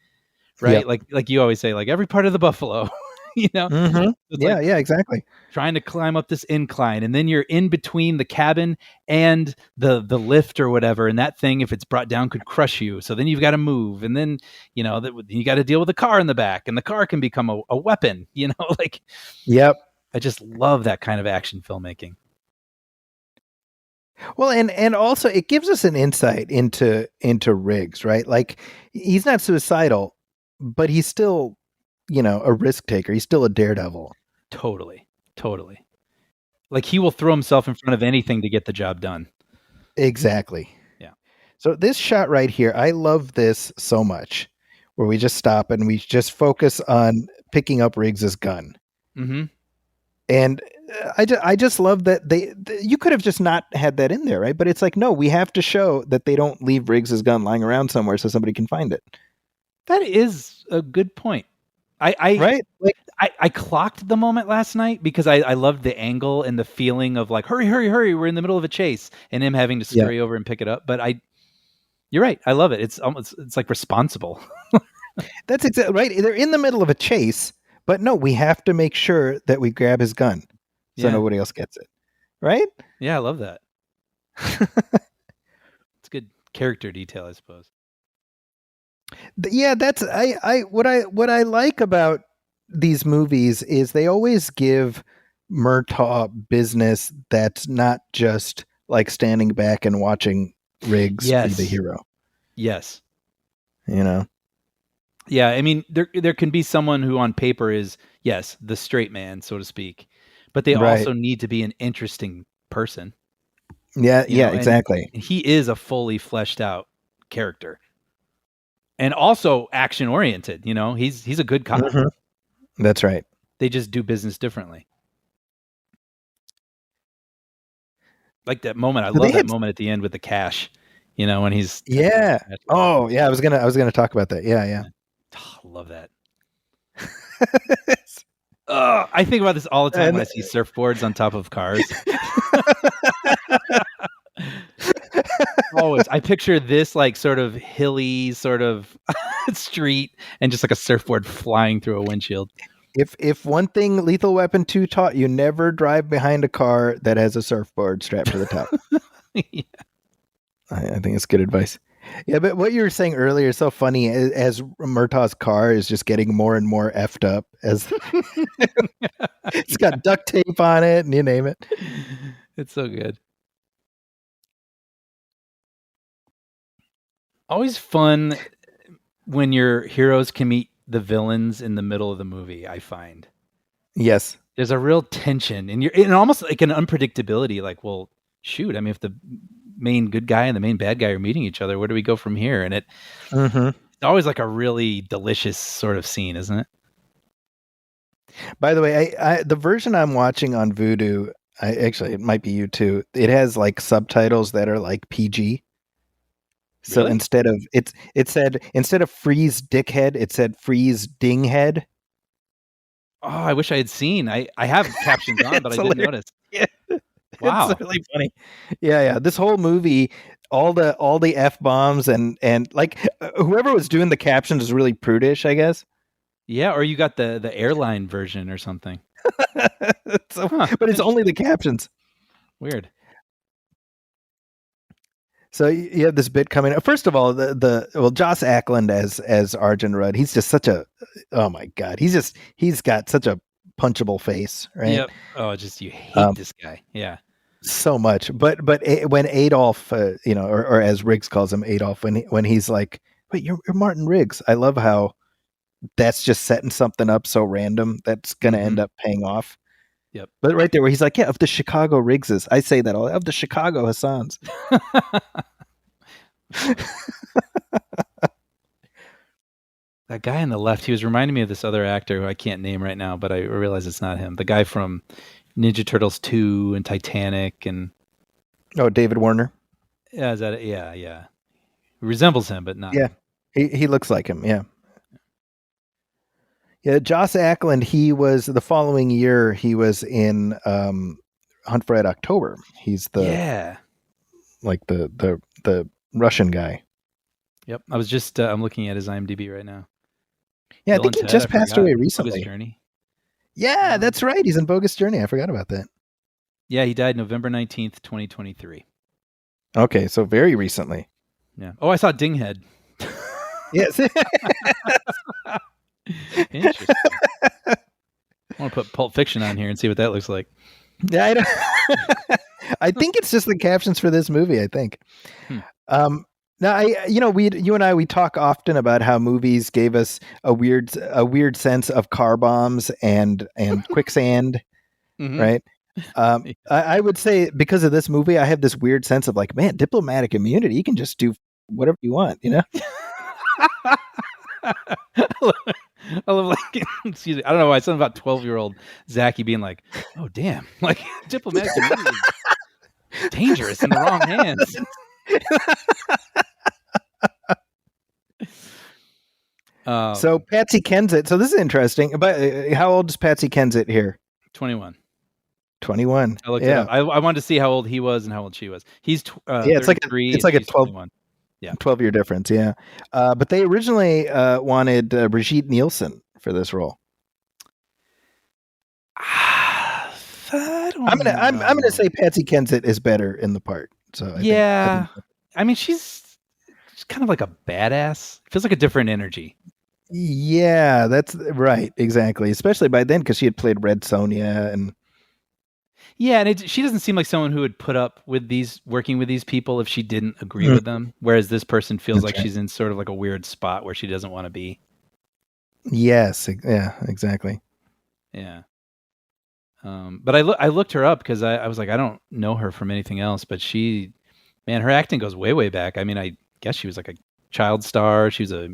right? Yep. Like you always say, like every part of the buffalo, It's Yeah, like yeah, exactly. trying to climb up this incline, and then you're in between the cabin and the lift or whatever, and that thing, if it's brought down, could crush you. So then you've got to move, and then you got to deal with the car in the back, and the car can become a weapon. Like Yep. I just love that kind of action filmmaking. Well, and also it gives us an insight into Riggs, right? Like he's not suicidal, but he's still, a risk taker. He's still a daredevil. Totally. Like he will throw himself in front of anything to get the job done. Exactly. Yeah. So this shot right here, I love this so much, where we just stop and we just focus on picking up Riggs's gun. Mm-hmm. And I just love that you could have just not had that in there, right? But it's like, no, we have to show that they don't leave Riggs's gun lying around somewhere so somebody can find it. That is a good point. Right? Like, I clocked the moment last night because I loved the angle and the feeling of like, hurry, we're in the middle of a chase, and him having to scurry over and pick it up. But you're right. I love it. It's like responsible. that's exactly right. They're in the middle of a chase, but no, we have to make sure that we grab his gun so nobody else gets it. Right? Yeah, I love that. It's good character detail, I suppose. Yeah, that's what I like about these movies is they always give Murtaugh business that's not just like standing back and watching Riggs be the hero. Yes. Yeah, I mean, there can be someone who on paper is, yes, the straight man, so to speak, but they also need to be an interesting person. Yeah, exactly. And he is a fully fleshed out character. And also action oriented, he's a good cop. Mm-hmm. That's right. They just do business differently. Like that moment. I love that moment at the end with the cash, when he's. Yeah. Oh yeah. I was gonna talk about that. Yeah. Oh, I love that. I think about this all the time when I see surfboards on top of cars. Always. I picture this like sort of hilly sort of street and just like a surfboard flying through a windshield. If one thing Lethal Weapon 2 taught you, never drive behind a car that has a surfboard strapped to the top. Yeah. I think it's good advice. Yeah, but what you were saying earlier is so funny as Murtaugh's car is just getting more and more effed up as it's got duct tape on it and you name it. It's so good. Always fun when your heroes can meet the villains in the middle of the movie, I find. Yes. There's a real tension and almost like an unpredictability. Like, well, shoot, I mean, if the main good guy and the main bad guy are meeting each other, where do we go from here? And it's always like a really delicious sort of scene, isn't it? By the way, I the version I'm watching on Vudu, actually, it might be you too. It has like subtitles that are like PG. So Really? instead of freeze dickhead, it said freeze dinghead. Oh, I wish I had seen. I have captions on, but I didn't notice. Yeah. Wow. It's really funny. Yeah. This whole movie, all the F-bombs and like whoever was doing the captions was really prudish, I guess. Yeah, or you got the airline version or something. So, but it's only the captions. Weird. So you have this bit coming. First of all, well, Joss Ackland as Arjun Rudd, he's just such a, oh my god, he's got such a punchable face, right? Yep. Oh, just you hate this guy. Yeah. So much. But when Adolf, or as Riggs calls him, Adolf, when he's like, wait, you're Martin Riggs. I love how that's just setting something up so random that's going to end up paying off. Yep. But right there where he's like, yeah, of the Chicago Riggses. I say that all, of the Chicago Hassans. That guy on the left, he was reminding me of this other actor who I can't name right now, but I realize it's not him. The guy from Ninja Turtles 2 and Titanic and David Warner. Yeah, is that it? Yeah. He resembles him, but not. Yeah. He looks like him, yeah. Yeah, Joss Ackland, he was the following year he was in Hunt for Red October. He's the the Russian guy. Yep. I was just I'm looking at his IMDb right now. Yeah, I think he just passed away recently. Bogus Journey. Yeah, that's right. He's in Bogus Journey. I forgot about that. Yeah, he died November 19th, 2023. Okay, so very recently. Yeah. Oh, I saw Dinghead. Yes. Interesting. I want to put Pulp Fiction on here and see what that looks like. Yeah, I think it's just the captions for this movie, I think. Now, you and I, we talk often about how movies gave us a weird sense of car bombs and quicksand, right? I would say because of this movie, I have this weird sense of like, man, diplomatic immunity. You can just do whatever you want, you know? I love like, excuse me, I don't know why, something about 12-year-old Zachy being like, oh, damn, like diplomatic immunity is dangerous in the wrong hands. So Patsy Kensit. So this is interesting. But how old is Patsy Kensit here? 21. 21. I looked it up. I wanted to see how old he was and how old she was. He's it's like a 12. 12-year difference. Yeah. But they originally wanted Brigitte Nielsen for this role. I'm gonna say Patsy Kensit is better in the part. So I mean she's kind of like a badass. Feels like a different energy. Yeah, that's right. Exactly. Especially by then because she had played Red Sonja and. Yeah, and she doesn't seem like someone who would put up with working with these people if she didn't agree with them. Whereas this person feels like she's in sort of like a weird spot where she doesn't want to be. Yes. Yeah. Exactly. Yeah. But I looked her up because I was like, I don't know her from anything else, but her acting goes way, way back. I mean, I guess she was like a child star. She was a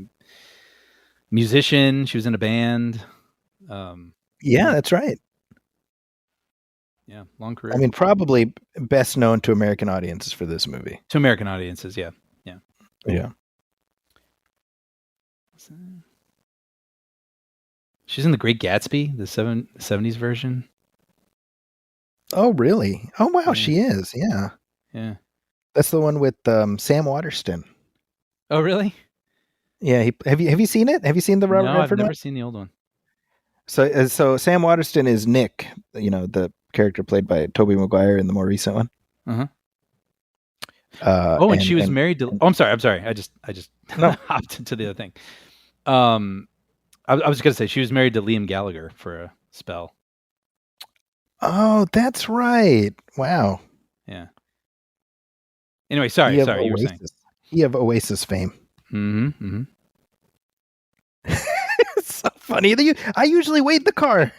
musician. She was in a band. Yeah, that's right. Yeah, long career. I mean, probably best known to American audiences for this movie. To American audiences, yeah. She's in The Great Gatsby, the 70s version. Oh, really? Oh, wow, yeah. She is. Yeah. Yeah. That's the one with Sam Waterston. Oh, really? Yeah. Have you seen it? Have you seen the Robert Redford I've never one? seen the old one. So Sam Waterston is Nick, the character played by Tobey Maguire in the more recent one. And she was married to. I'm sorry. I just hopped into the other thing. I was going to say she was married to Liam Gallagher for a spell. Oh, that's right. Wow. Yeah. Anyway, sorry. You were saying. You have Oasis fame. Mm-hmm. It's so funny. I usually wait the car.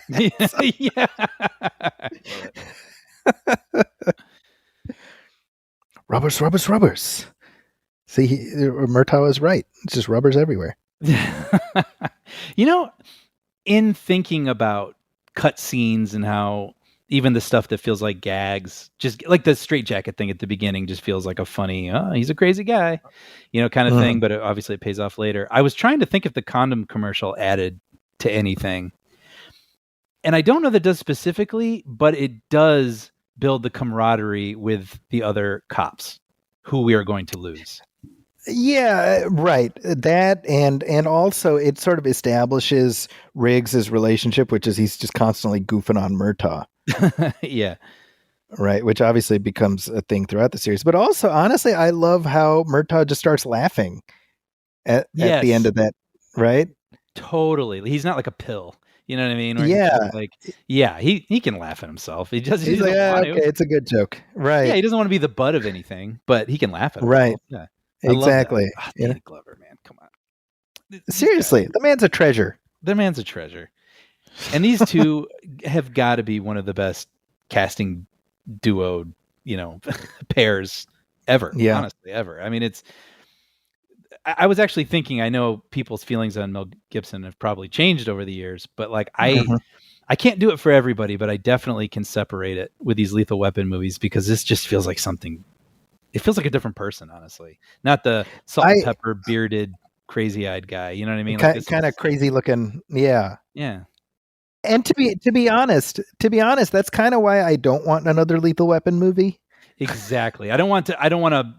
Yeah. Rubbers. See, Murtaugh is right. It's just rubbers everywhere. In thinking about cut scenes and how even the stuff that feels like gags, just like the straitjacket thing at the beginning just feels like a funny, he's a crazy guy, kind of thing. But obviously it pays off later. I was trying to think if the condom commercial added to anything. And I don't know that it does specifically, but it does build the camaraderie with the other cops who we are going to lose. Yeah, right. That and also it sort of establishes Riggs' relationship, which is he's just constantly goofing on Murtaugh, Yeah. right? Which obviously becomes a thing throughout the series. But also, honestly, I love how Murtaugh just starts laughing at the end Yes. of that, right? Totally. He's not like a pill. You know what I mean? Where he's Yeah. just like, yeah, he can laugh at himself. He just he He's like, doesn't want okay, to. it's a good joke. Yeah, Right. he doesn't want to be the butt of anything, but he can laugh at Right. himself. Yeah. I love that. Exactly. Danny Glover, man. Come on. These Seriously, guys, the man's a treasure. the man's a treasure. And these two have got to be one of the best casting duo, pairs ever. Yeah. Honestly, ever. I mean, I was actually thinking, I know people's feelings on Mel Gibson have probably changed over the years, but like I can't do it for everybody, but I definitely can separate it with these Lethal Weapon movies because this just feels like something. It feels like a different person, honestly. Not the salt and pepper bearded, crazy-eyed guy. You know what I mean? Like Kind of crazy looking. Yeah. Yeah. And to be honest, that's kind of why I don't want another Lethal Weapon movie. Exactly. I don't want to.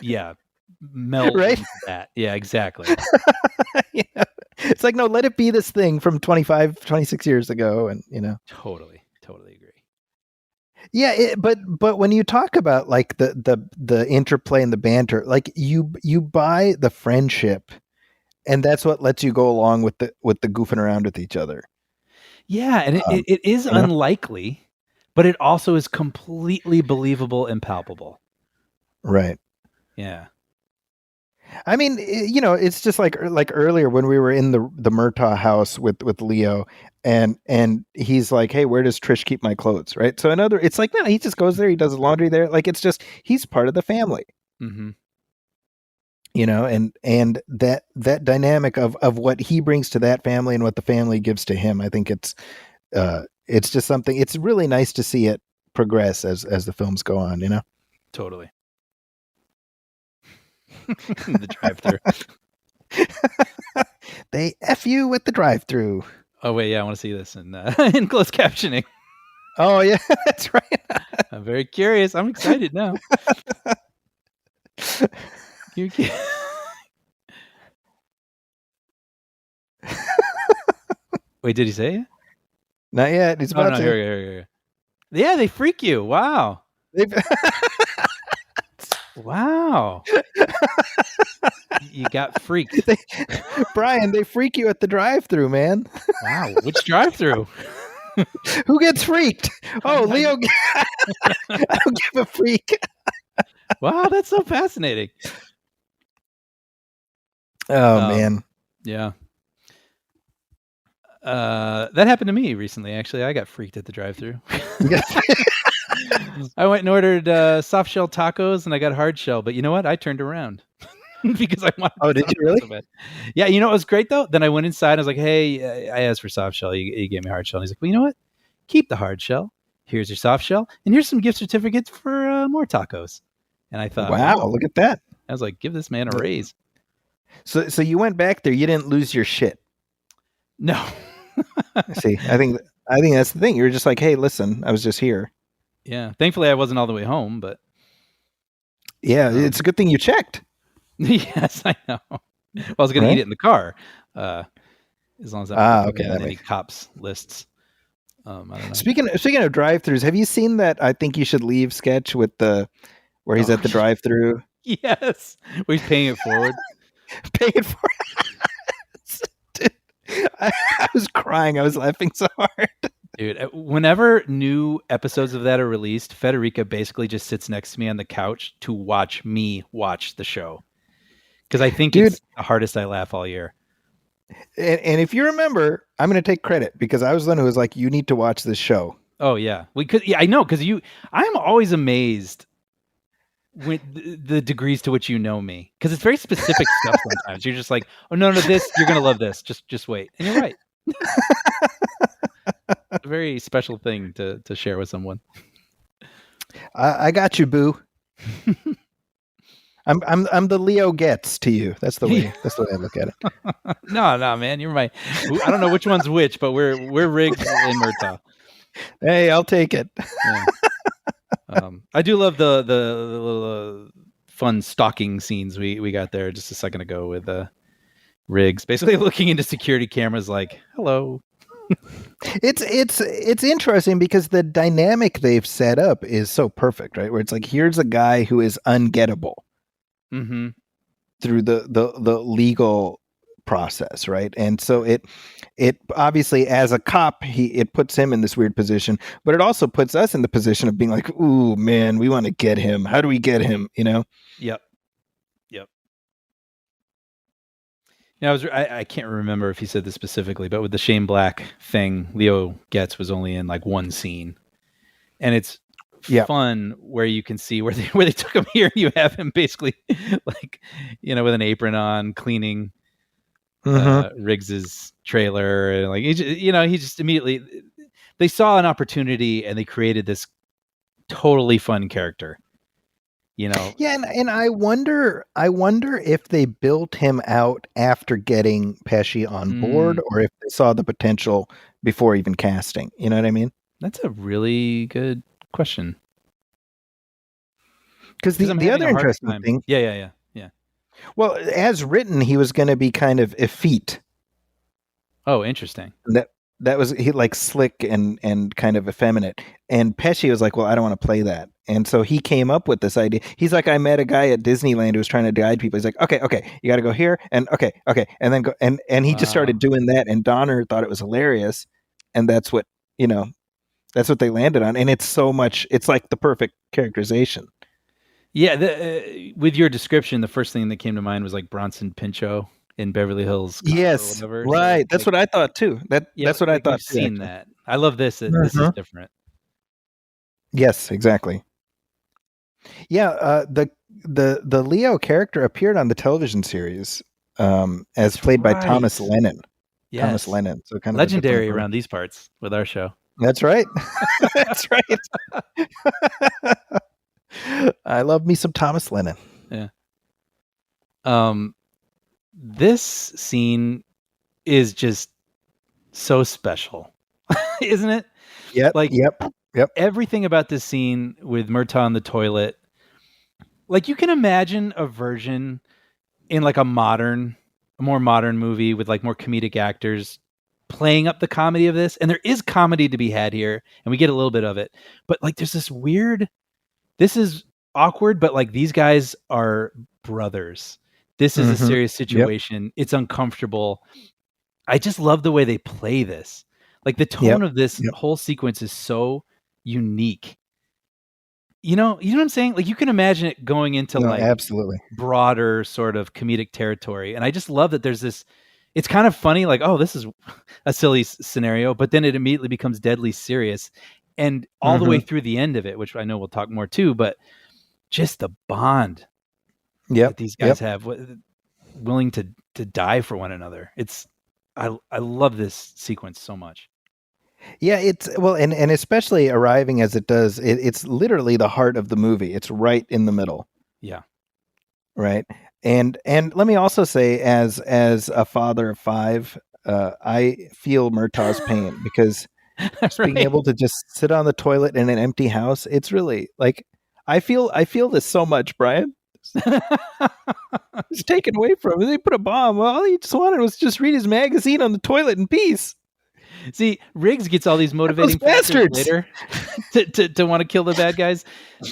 Yeah. Meld Right? into that. Yeah. Exactly. Yeah. It's like, no, let it be this thing from 25, 26 years ago, and Totally agree. Yeah, but when you talk about like the interplay and the banter, like you buy the friendship, and that's what lets you go along with the goofing around with each other. Yeah, and it is unlikely, but it also is completely believable and palpable. Right. Yeah. I mean, it's just like earlier when we were in the Murtaugh house with Leo, and he's like, "Hey, where does Trish keep my clothes?" Right. So it's like, no, he just goes there. He does his laundry there. Like, it's just he's part of the family. Mm-hmm. And that dynamic of what he brings to that family and what the family gives to him. I think it's just something. It's really nice to see it progress as the films go on. Totally. The drive-through. They F you with the drive-through. Oh wait, yeah, I want to see this in closed captioning. Oh yeah, that's right. I'm very curious. I'm excited now. Wait, did he say it? Not yet. He's about to. Here. Yeah, they freak you. Wow. Wow. You got freaked. Brian, they freak you at the drive-through, man. Wow. Which drive-through? Who gets freaked? Oh, Leo. I don't give a freak. Wow, that's so fascinating. Oh, man. Yeah. That happened to me recently, actually. I got freaked at the drive-thru. I went and ordered soft shell tacos and I got hard shell, but you know what? I turned around because I wanted. Oh, did you really? So bad. Yeah, you know what was great though? Then I went inside. I was like, "Hey, I asked for soft shell. You gave me hard shell." And he's like, "Well, you know what? Keep the hard shell. Here's your soft shell, and here's some gift certificates for more tacos." And I thought, "Wow, look at that!" I was like, "Give this man a raise." So you went back there. You didn't lose your shit. No. See, I think that's the thing. You were just like, "Hey, listen, I was just here." Yeah. Thankfully, I wasn't all the way home, but yeah, it's a good thing you checked. Yes, I know. Well, I was going to eat it in the car, as long as I'm not on any cops lists. I don't know. Speaking of drive-thrus, have you seen that "I Think You Should Leave" sketch with where he's at the drive-thru? Yes, where he's paying it forward. Paying it forward. Dude, I was crying. I was laughing so hard. Dude, whenever new episodes of that are released, Federica basically just sits next to me on the couch to watch me watch the show. Because I think it's the hardest I laugh all year. And if you remember, I'm going to take credit because I was the one who was like, "You need to watch this show." Oh yeah, I know because I'm always amazed with the degrees to which you know me because it's very specific stuff. Sometimes you're just like, "Oh no, this you're going to love this. Just wait," and you're right. A very special thing to share with someone. I got you, boo. I'm the Leo Getz to you. That's the way I look at it. No, man, you're my. I don't know which one's which, but we're Riggs and Murtaugh. Hey, I'll take it. Yeah. I do love the fun stalking scenes we got there just a second ago with Riggs basically looking into security cameras like, hello. It's interesting because the dynamic they've set up is so perfect, right? Where it's like, here's a guy who is ungettable Mm-hmm. through the legal process, right? And so it obviously, as a cop, it puts him in this weird position, but it also puts us in the position of being like, ooh man, we want to get him. How do we get him? Yep. Now, I can't remember if he said this specifically, but with the Shane Black thing, Leo Getz was only in like one scene, and it's fun where you can see where they took him here. You have him basically like, with an apron on, cleaning Riggs's trailer, and like he just immediately, they saw an opportunity and they created this totally fun character. Yeah, and I wonder if they built him out after getting Pesci on board, or if they saw the potential before even casting. You know what I mean? That's a really good question. Because the other interesting thing, yeah. Well, as written, he was going to be kind of effete. Oh, interesting. That was he like slick and kind of effeminate. And Pesci was like, well, I don't want to play that. And so he came up with this idea. He's like, I met a guy at Disneyland who was trying to guide people. He's like, okay, you got to go here, and okay, and then go, and he just started doing that. And Donner thought it was hilarious, and that's what they landed on. And it's so much. It's like the perfect characterization. Yeah, with your description, the first thing that came to mind was like Bronson Pinchot in Beverly Hills Cop yes, or whatever. Right. That's what I thought too. That's what I thought. I've seen that. I love this. This is different. Yes, exactly. Yeah, the Leo character appeared on the television series as played by Thomas Lennon. Yes. Thomas Lennon. So kind of legendary around these parts with our show. That's right. That's right. I love me some Thomas Lennon. Yeah. This scene is just so special, isn't it? Yep. Like, yep. Everything about this scene with Murtaugh on the toilet, like you can imagine a version in like a more modern movie with like more comedic actors playing up the comedy of this. And there is comedy to be had here, and we get a little bit of it. But like there's this is awkward, but like these guys are brothers. This is a serious situation. Yep. It's uncomfortable. I just love the way they play this. Like the tone of this whole sequence is so unique. You know what I'm saying? Like you can imagine it going into absolutely broader sort of comedic territory. And I just love that there's this, it's kind of funny, like, oh, this is a silly scenario, but then it immediately becomes deadly serious. And all the way through the end of it, which I know we'll talk more too, but just the bond that these guys have, willing to die for one another. I love this sequence so much. Yeah, it's and especially arriving as it does, it's literally the heart of the movie. It's right in the middle. Yeah. Right. And let me also say, as a father of 5, I feel Murtaugh's pain because being able to just sit on the toilet in an empty house, it's really like I feel this so much, Brian. It's taken away from him. They put a bomb. Well, all he just wanted was just read his magazine on the toilet in peace. See, Riggs gets all these motivating factors later to want to kill the bad guys.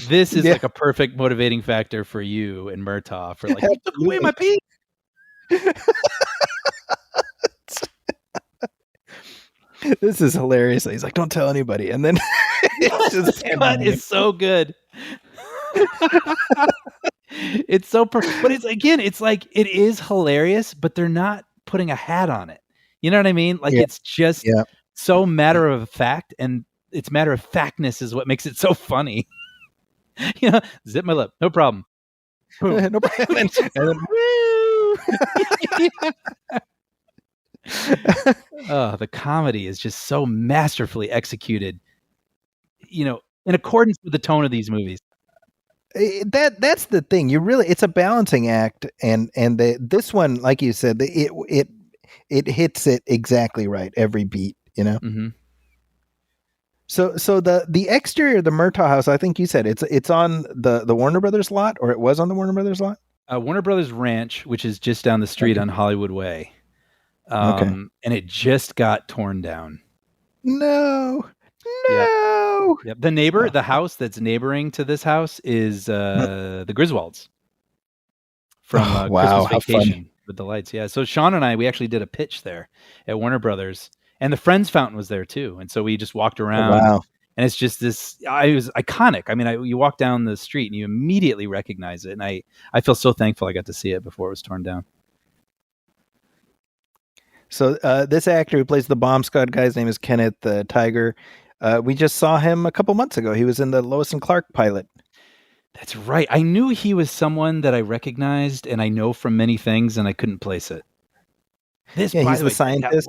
This is like a perfect motivating factor for you and Murtaugh for like, you took away my pee. This is hilarious. He's like, don't tell anybody. And then it's just cut is so good. It's so perfect. But it's like, it is hilarious, but they're not putting a hat on it. You know what I mean? Like it's just so matter of fact, and it's matter of factness is what makes it so funny. Zip my lip, no problem. No problem. And then, oh, the comedy is just so masterfully executed. In accordance with the tone of these movies. That's the thing. It's a balancing act, and this one, like you said, it hits it exactly right every beat. Mm-hmm. So the exterior of the Murtaugh house, I think you said it's on the Warner Brothers lot, or it was on the Warner Brothers lot. Warner Brothers Ranch, which is just down the street Okay. on Hollywood Way. Okay. And it just got torn down. No. Yep. No. Yep. The neighbor, Oh. the house that's neighboring to this house is the Griswolds from Oh, wow, Christmas how Vacation funny. with the lights. Yeah. So Sean and I, we actually did a pitch there at Warner Brothers, and the Friends fountain was there too. And so we just walked Oh, around. wow. And it's just this. It was iconic. I mean, you walk down the street and you immediately recognize it. And I feel so thankful I got to see it before it was torn down. So this actor who plays the bomb squad guy's name is Kenneth Tiger. We just saw him a couple months ago. He was in the Lois and Clark pilot. That's right. I knew he was someone that I recognized, and I know from many things, and I couldn't place it. This, Yeah, by he's the the way, scientist.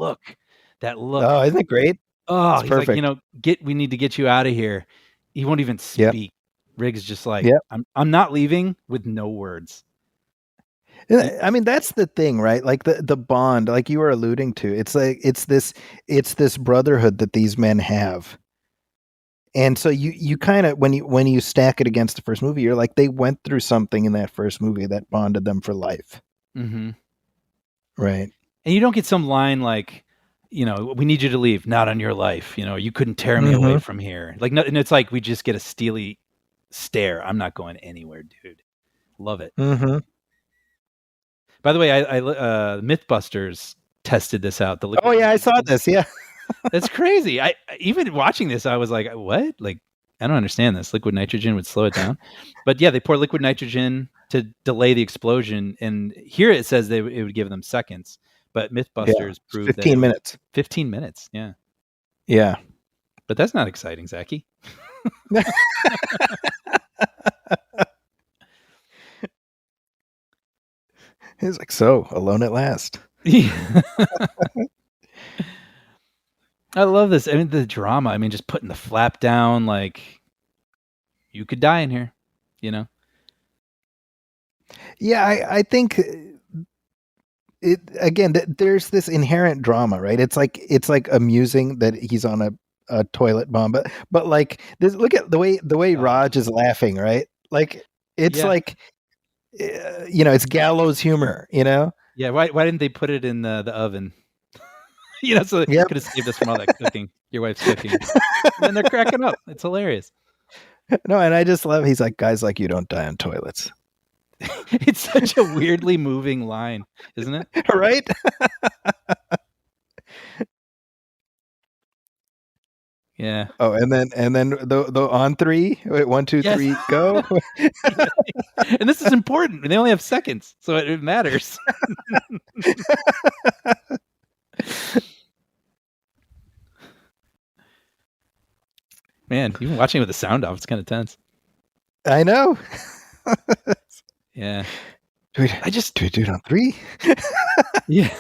that look. Oh, isn't it great? Oh, It's he's perfect. like, we need to get you out of here. He won't even Yep. speak. Riggs just like, Yep. I'm not leaving with no words. Yeah, I mean, that's the thing, right? Like the bond, like you were alluding to. It's like it's this brotherhood that these men have. And so you kind of when you stack it against the first movie, you're like, they went through something in that first movie that bonded them for life. Mm-hmm. Right. And you don't get some line like, we need you to leave, not on your life. You couldn't tear me away from here. Like, no, and it's like we just get a steely stare. I'm not going anywhere, dude. Love it. Mm-hmm. By the way, I MythBusters tested this out. Oh yeah, I saw this. Yeah. That's crazy. I even watching this, I was like, what? Like, I don't understand this. Liquid nitrogen would slow it down. But yeah, they pour liquid nitrogen to delay the explosion. And here it says it would give them seconds. But MythBusters proved 15 that minutes. 15 minutes. Yeah. Yeah. But that's not exciting, Zachy. He's like, so alone at last. I love this. I mean, the drama. I mean, just putting the flap down, like you could die in here, Yeah, I think it again. There's this inherent drama, right? It's like amusing that he's on a toilet bomb, but like this. Look at the way Raj is laughing, right? Like it's like it's gallows humor, Yeah. Why didn't they put it in the oven? So they could have saved us from all that cooking. Your wife's cooking, and then they're cracking up. It's hilarious. No, and I just love. He's like, guys like you don't die on toilets. It's such a weirdly moving line, isn't it? Right? Yeah. Oh, and then the on three, wait, 1, 2, 3, go. And this is important. They only have seconds, so it matters. Man, even watching with the sound off, it's kind of tense. I know. Yeah. Do we do it on 3? Yeah.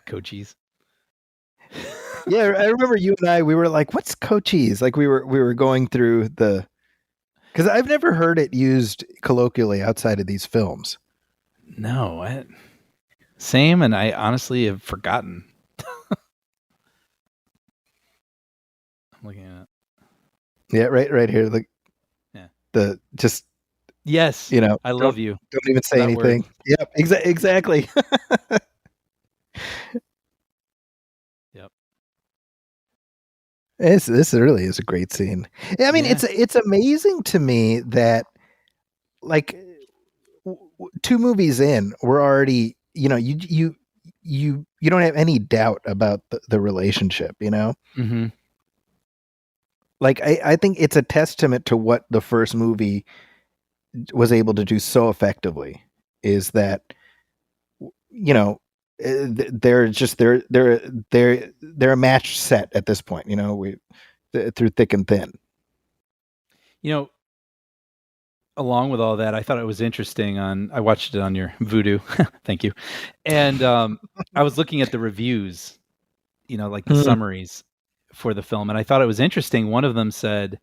Coaches. Yeah, I remember you and I. We were like, "What's coaches?" Like we were going through because I've never heard it used colloquially outside of these films. No, same, and I honestly have forgotten. I'm looking at it. Yeah, right here. Like, yeah, yes. I love you. Don't even say anything. Word. Yep, exactly. Yep. This really is a great scene. I mean, it's amazing to me that like 2 movies in, we're already, you don't have any doubt about the relationship, Mm-hmm. Like I think it's a testament to what the first movie was able to do so effectively is that they're just they're a match set at this point, through thick and thin. Along with all that, I thought it was interesting I watched it on your Vudu. Thank you. And I was looking at the reviews, like the summaries for the film. And I thought it was interesting. One of them said,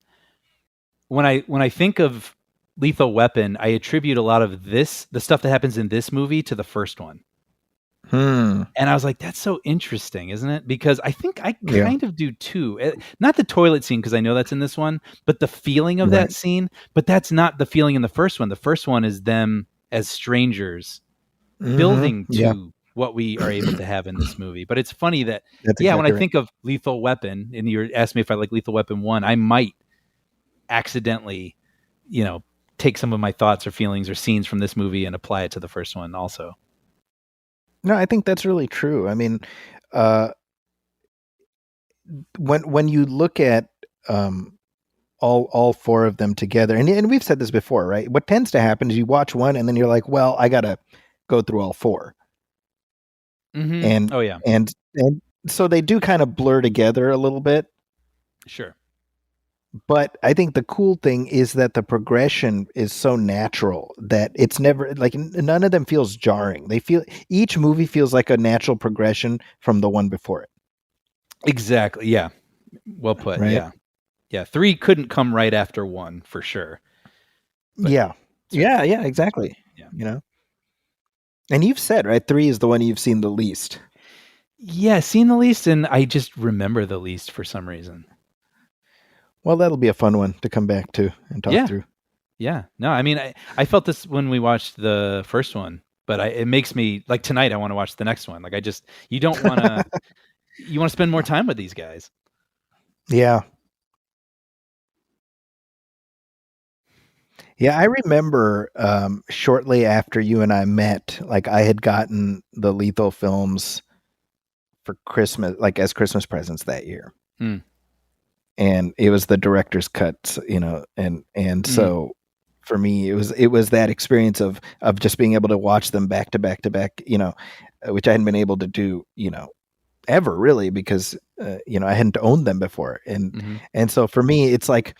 when I think of Lethal Weapon, I attribute a lot of the stuff that happens in this movie to the first one. And I was like, that's so interesting, isn't it? Because I think I Yeah. kind of do too. Not the toilet scene, because I know that's in this one, but the feeling of that Right. scene. But that's not the feeling in the first one. The first one is them as strangers building Yeah, to what we are able to have in this movie. But it's funny that, that's yeah, when exactly I right. think of Lethal Weapon, and you asked me if I like Lethal Weapon 1, I might accidentally, take some of my thoughts or feelings or scenes from this movie and apply it to the first one also. No, I think that's really true. I mean, uh, when you look at all four of them together, and we've said this before, right? What tends to happen is you watch one, and then you're like, well, I gotta go through all four, and Oh, yeah, and so they do kind of blur together a little bit. sure. But I think the cool thing is that the progression is so natural that it's never like none of them feels jarring. Each movie feels like a natural progression from the one before it. Exactly. Yeah. Well put. Right? Yeah. Yeah. 3 couldn't come right after 1 for sure. But Yeah. certainly. Yeah, exactly. Yeah. You know? And you've said, right, 3 is the one you've seen the least. Yeah. Seen the least, and I just remember the least for some reason. Well, that'll be a fun one to come back to and talk through. Yeah. No, I mean, I felt this when we watched the first one, but it makes me like tonight. I want to watch the next one. Like you don't want to, you want to spend more time with these guys. Yeah. Yeah, I remember shortly after you and I met, like I had gotten the Lethal films for Christmas, like as Christmas presents that year. Mm. And it was the director's cut, and so for me it was that experience of just being able to watch them back to back to back, which I hadn't been able to do, ever really, because I hadn't owned them before, and so for me it's like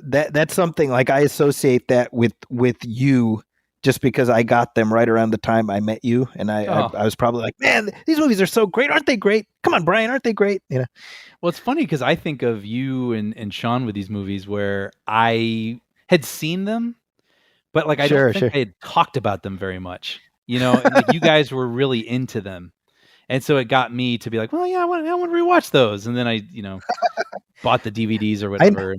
that's something like I associate that with you, just because I got them right around the time I met you, and I was probably like, man, these movies are so great, aren't they great? Come on, Brian, aren't they great? Well, it's funny because I think of you and Sean with these movies where I had seen them, but like I don't think I had talked about them very much, and like you guys were really into them. And so it got me to be like, well, yeah, I want to rewatch those. And then I, bought the DVDs or whatever.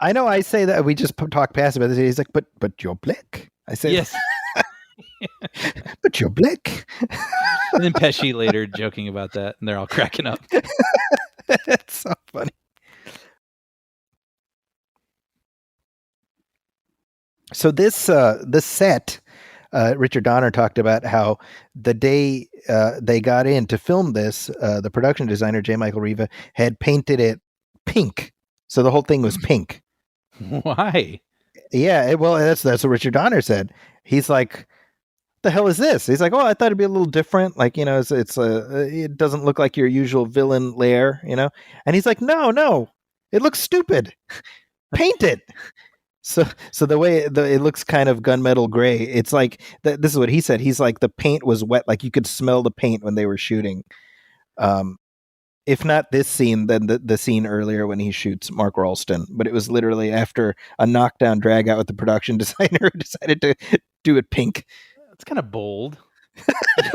I know I say that we just talk past about this. He's like, but you're black. I said, yes, but you're black. And then Pesci later joking about that, and they're all cracking up. That's so funny. So this set, Richard Donner talked about how the day they got in to film this, the production designer J. Michael Riva had painted it pink, so the whole thing was pink. Why? Yeah, well, that's what Richard Donner said. He's like, the hell is this? He's like, oh, I thought it'd be a little different. Like, it doesn't look like your usual villain lair, And he's like, no, it looks stupid. Paint it. So the way it looks kind of gunmetal gray. It's like this is what he said. He's like, the paint was wet. Like you could smell the paint when they were shooting. If not this scene, then the scene earlier when he shoots Mark Ralston. But it was literally after a knockdown drag out with the production designer who decided to do it pink. It's kind of bold.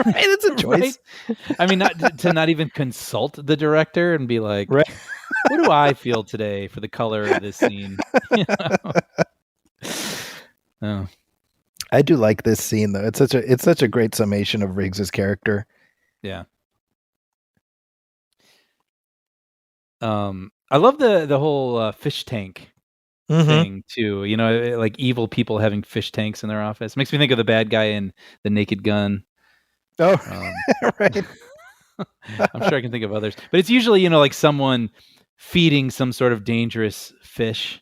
Right, it's a choice. Right? I mean, not even consult the director and be like, right. What do I feel today for the color of this scene? Oh. I do like this scene though. It's such a great summation of Riggs's character. Yeah. I love the whole fish tank thing too. Like evil people having fish tanks in their office. Makes me think of the bad guy in The Naked Gun. Oh, right. I'm sure I can think of others, but it's usually like someone feeding some sort of dangerous fish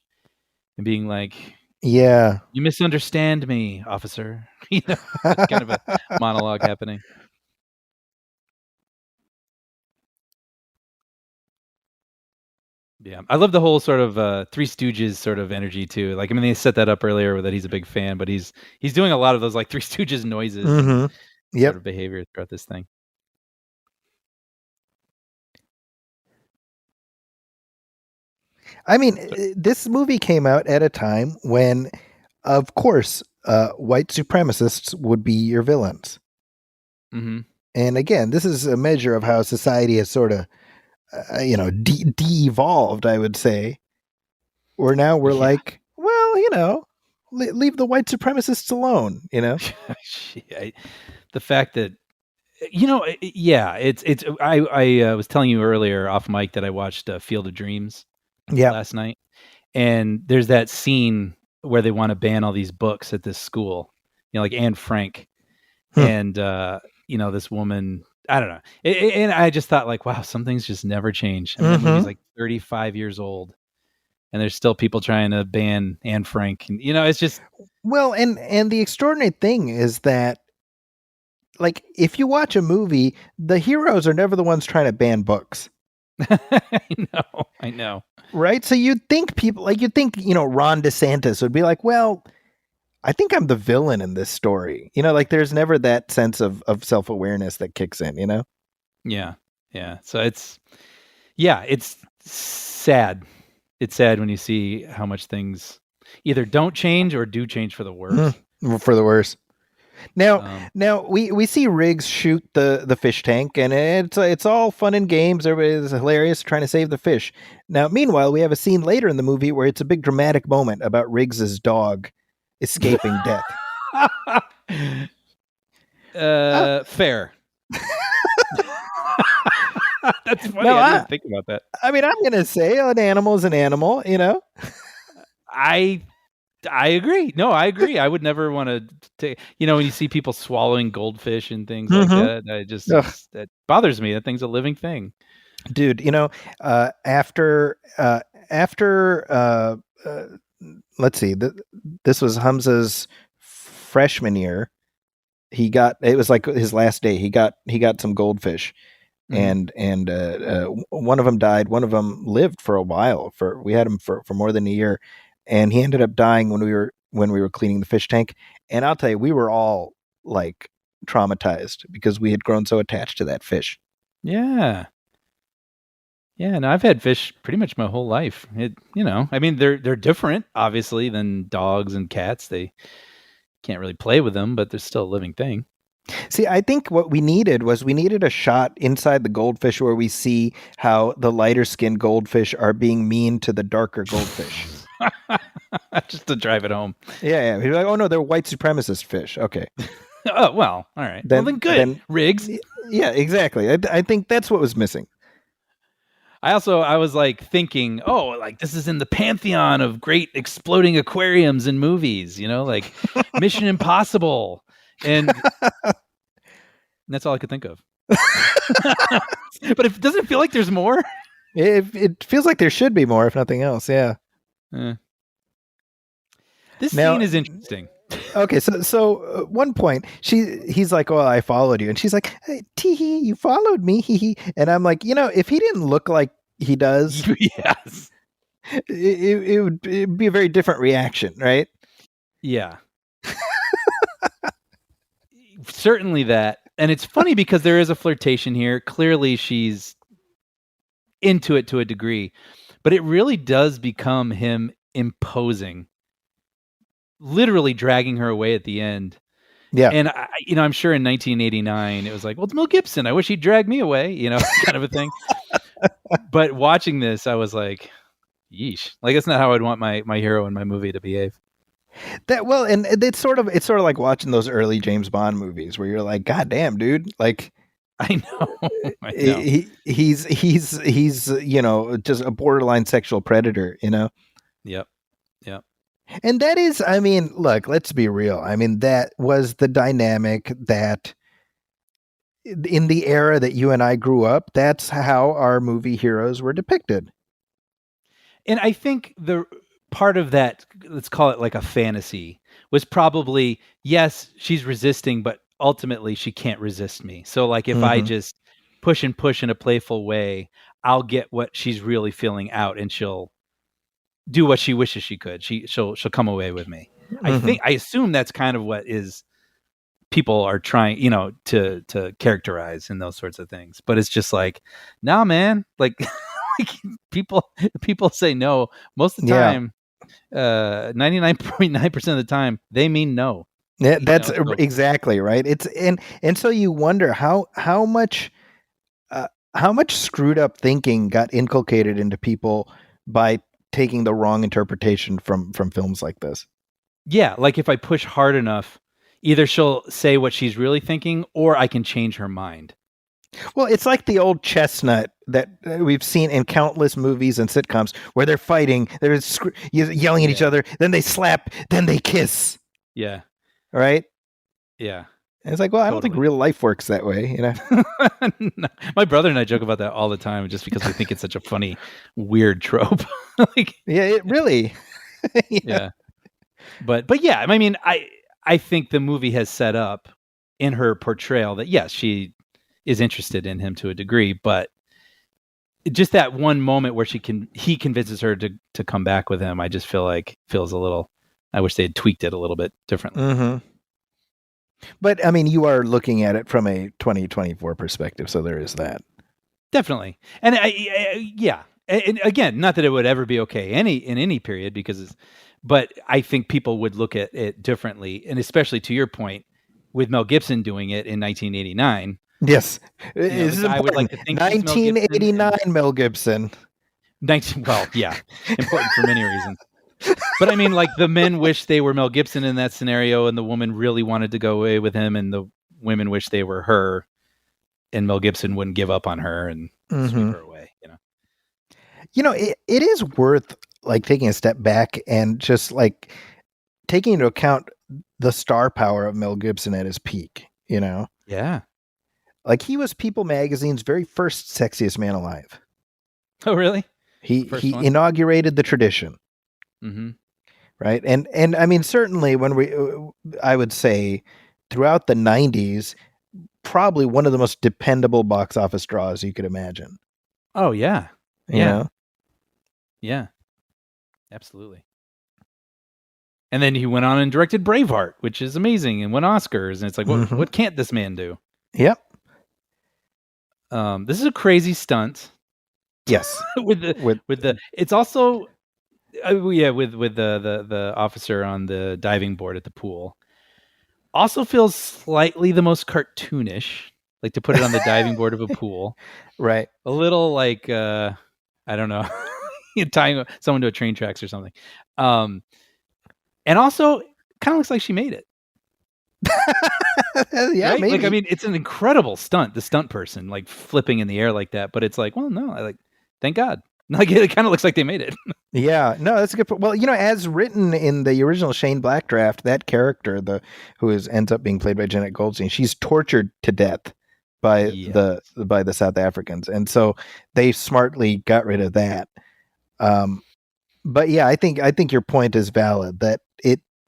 and being like, yeah, you misunderstand me, officer. Kind of a monologue happening. Yeah, I love the whole sort of Three Stooges sort of energy too. Like, I mean, they set that up earlier that he's a big fan, but he's doing a lot of those like Three Stooges noises, sort of behavior throughout this thing. I mean, this movie came out at a time when, of course, white supremacists would be your villains. Mm-hmm. And again, this is a measure of how society has sort of, de-evolved, I would say. Where now we're Yeah. like, well, leave the white supremacists alone, The fact that yeah, it's. I was telling you earlier off mic that I watched Field of Dreams Yeah. last night, and there's that scene where they want to ban all these books at this school, like Anne Frank, and this woman. I don't know, and I just thought like, wow, some things just never change. I mean, that movie's like 35 years old, and there's still people trying to ban Anne Frank, and it's just Well, and the extraordinary thing is that, like, if you watch a movie, the heroes are never the ones trying to ban books. I know. Right? So you'd think Ron DeSantis would be like, well, I think I'm the villain in this story. Like there's never that sense of self-awareness that kicks in, Yeah. Yeah. So it's sad. It's sad when you see how much things either don't change or do change for the worse. For the worse. Now we see Riggs shoot the fish tank, and it's all fun and games. Everybody's hilarious trying to save the fish. Now, meanwhile, we have a scene later in the movie where it's a big dramatic moment about Riggs's dog escaping death. Fair. That's funny. I didn't think about that. I mean, I'm gonna say an animal is an animal. I agree. No, I agree. I would never want to take, when you see people swallowing goldfish and things like that, that bothers me. That thing's a living thing. Dude, after let's see, this was Hamza's freshman year. It was like his last day. He got some goldfish. And one of them died. One of them lived for a while. We had him for more than a year. And he ended up dying when we were cleaning the fish tank. And I'll tell you, we were all like traumatized because we had grown so attached to that fish. Yeah. Yeah, no, I've had fish pretty much my whole life. I mean, they're different, obviously, than dogs and cats. They can't really play with them, but they're still a living thing. See, I think what we needed a shot inside the goldfish where we see how the lighter skinned goldfish are being mean to the darker goldfish. Just to drive it home. Yeah. You're like, oh no, they're white supremacist fish. Okay. Oh, well, all right. Then good. Riggs. Yeah, exactly. I think that's what was missing. I was like thinking, like this is in the pantheon of great exploding aquariums in movies, like Mission Impossible. And that's all I could think of. But it doesn't feel like there's more. It feels like there should be more, if nothing else. Yeah. This scene is interesting. Okay, so one point he's like, "Oh, I followed you," and she's like, hey, "Tee-hee, you followed me." Hee-hee. And I'm like, if he didn't look like he does, yes, it'd be a very different reaction, right? Yeah. Certainly that. And it's funny because there is a flirtation here. Clearly she's into it to a degree, but it really does become him imposing, literally dragging her away at the end. Yeah. And I'm sure in 1989 it was like, well, it's Mel Gibson. I wish he'd drag me away, kind of a thing. But watching this, I was like, yeesh. Like, that's not how I'd want my hero in my movie to behave. And it's sort of like watching those early James Bond movies where you're like, God damn, dude. Like, I know. He's just a borderline sexual predator, Yep. And that is, I mean, look, let's be real. I mean, that was the dynamic that in the era that you and I grew up, that's how our movie heroes were depicted. And I think the part of that, let's call it like a fantasy, was probably, yes, she's resisting, but ultimately she can't resist me. So like if I just push and push in a playful way, I'll get what she's really feeling out and she'll do what she wishes she could. She'll come away with me. I assume that's kind of what is people are trying, to characterize in those sorts of things. But it's just like, nah, man, like, people say no most of the time. 99.9% of the time they mean no. Yeah, that's So- exactly right. It's and so you wonder how much screwed up thinking got inculcated into people by taking the wrong interpretation from films like this. yeah, like if I push hard enough, either she'll say what she's really thinking, or I can change her mind. Well, it's like the old chestnut that we've seen in countless movies and sitcoms where they're fighting, they're yelling at each other, then they slap, then they kiss, Yeah, right? yeah. And it's like, well, I don't think Totally. real life works that way, you know? No, my brother and I joke about that all the time, just because we think it's such a funny, weird trope. Like, Yeah, it really. yeah. But yeah, I mean, I think the movie has set up in her portrayal that yes, she is interested in him to a degree, but just that one moment where he convinces her to come back with him, I just feels a little. I wish they had tweaked it a little bit differently. Mm-hmm. But I mean, you are looking at it from a 2024 perspective, so there is that. Definitely, and yeah, and again, not that it would ever be okay in any period, but I think people would look at it differently, and especially to your point, with Mel Gibson doing it in 1989. Yes, This is important. Like 1989 Mel Gibson. 19. Well, yeah, important for many reasons. But I mean, like the men wish they were Mel Gibson in that scenario, and the woman really wanted to go away with him, and the women wish they were her, and Mel Gibson wouldn't give up on her and sweep her away. It is worth like taking a step back and just like taking into account the star power of Mel Gibson at his peak. Yeah. Like he was People Magazine's very first sexiest man alive. Oh, really? He inaugurated the tradition. Mm-hmm. Right. And I mean, certainly I would say throughout the 90s, probably one of the most dependable box office draws you could imagine. Oh, yeah. You know? Yeah. Absolutely. And then he went on and directed Braveheart, which is amazing, and won Oscars. And it's like, what can't this man do? Yep. This is a crazy stunt. Yes. with the it's also with the officer on the diving board at the pool. Also feels slightly the most cartoonish, like to put it on the diving board of a pool. Right. A little like I don't know, tying someone to a train tracks or something. And also kind of looks like she made it. Yeah, right? maybe. Like, I mean, it's an incredible stunt, the stunt person, like flipping in the air like that. But it's like, well, no, thank God. Like, it kind of looks like they made it. Yeah, no, that's a good point. Well, as written in the original Shane Black draft, that character, ends up being played by Jeanette Goldstein, she's tortured to death by the South Africans, and so they smartly got rid of that. But yeah, I think your point is valid. That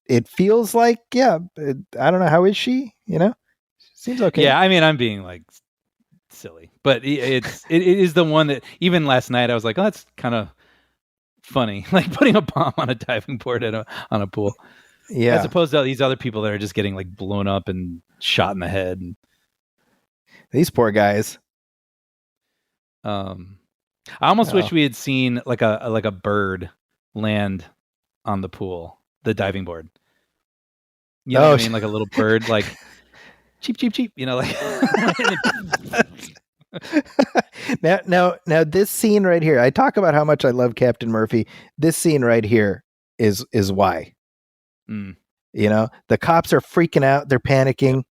it feels like, I don't know, how is she? Seems okay. Yeah, I mean, I'm being like silly, but it is the one that even last night I was like, oh, that's kind of funny, like putting a bomb on a diving board on a pool. Yeah, as opposed to these other people that are just getting like blown up and shot in the head. And these poor guys. I almost wish we had seen like a bird land on the pool, the diving board. You know what I mean? Like a little bird, like cheep, cheep, cheep. Like. Now, this scene right here. I talk about how much I love Captain Murphy. This scene right here is why. The cops are freaking out. They're panicking,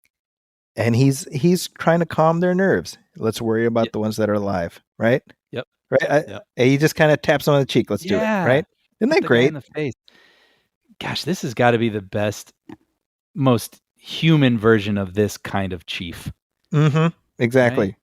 and he's trying to calm their nerves. Let's worry about the ones that are alive, right? Yep. Right. He just kind of taps them on the cheek. Let's do it. Right. Isn't that great? In the face. Gosh, this has got to be the best, most human version of this kind of chief. Mm-hmm. Exactly. Right?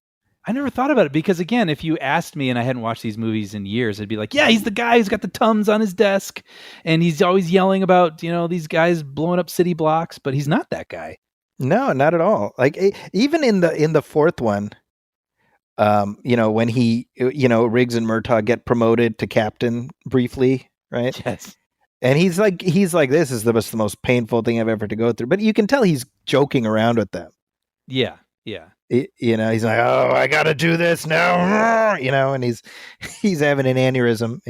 I never thought about it because, again, if you asked me and I hadn't watched these movies in years, I'd be like, yeah, he's the guy who's got the Tums on his desk and he's always yelling about, these guys blowing up city blocks, but he's not that guy. No, not at all. Like even in the fourth one, when he, Riggs and Murtaugh get promoted to captain briefly, right? Yes. And he's like, this is the most painful thing I've ever to go through. But you can tell he's joking around with them. Yeah. Yeah. He's like, oh, I got to do this now, and he's having an aneurysm,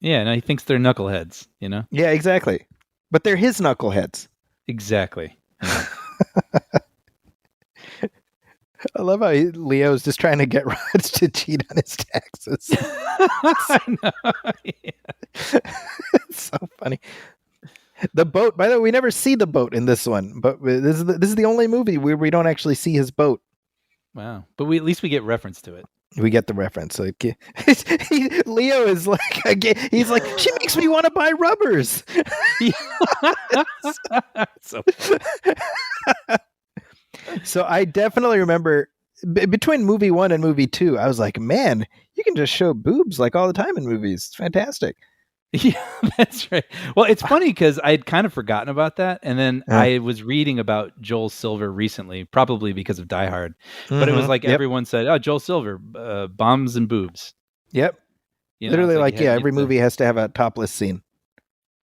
Yeah. No, he thinks they're knuckleheads, Yeah, exactly. But they're his knuckleheads. Exactly. Yeah. I love how Leo's just trying to get Rod to cheat on his taxes. I know. Yeah. It's so funny. The boat, by the way, we never see the boat in this one, but this is the only movie where we don't actually see his boat. Wow. But at least we get reference to it. We get the reference. Like, Leo is like, again, he's like, she makes me want to buy rubbers. So So I definitely remember between movie 1 and movie 2, I was like, man, you can just show boobs like all the time in movies. It's fantastic. yeah, that's right. Well, it's funny because I'd kind of forgotten about that. And then I was reading about Joel Silver recently, probably because of Die Hard. But it was like everyone said, oh, Joel Silver, bombs and boobs. Yep. You know, Literally, it's like, you had to every get the- movie has to have a topless scene.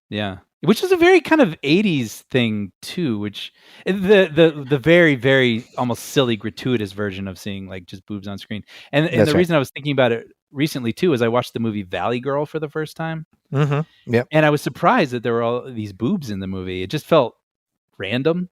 Yeah. Which is a very kind of 80s thing too, which the very, very almost silly, gratuitous version of seeing like just boobs on screen. And That's the right. reason I was thinking about it recently too is I watched the movie Valley Girl for the first time. Mm-hmm. Yep. And I was surprised that there were all these boobs in the movie. It just felt random.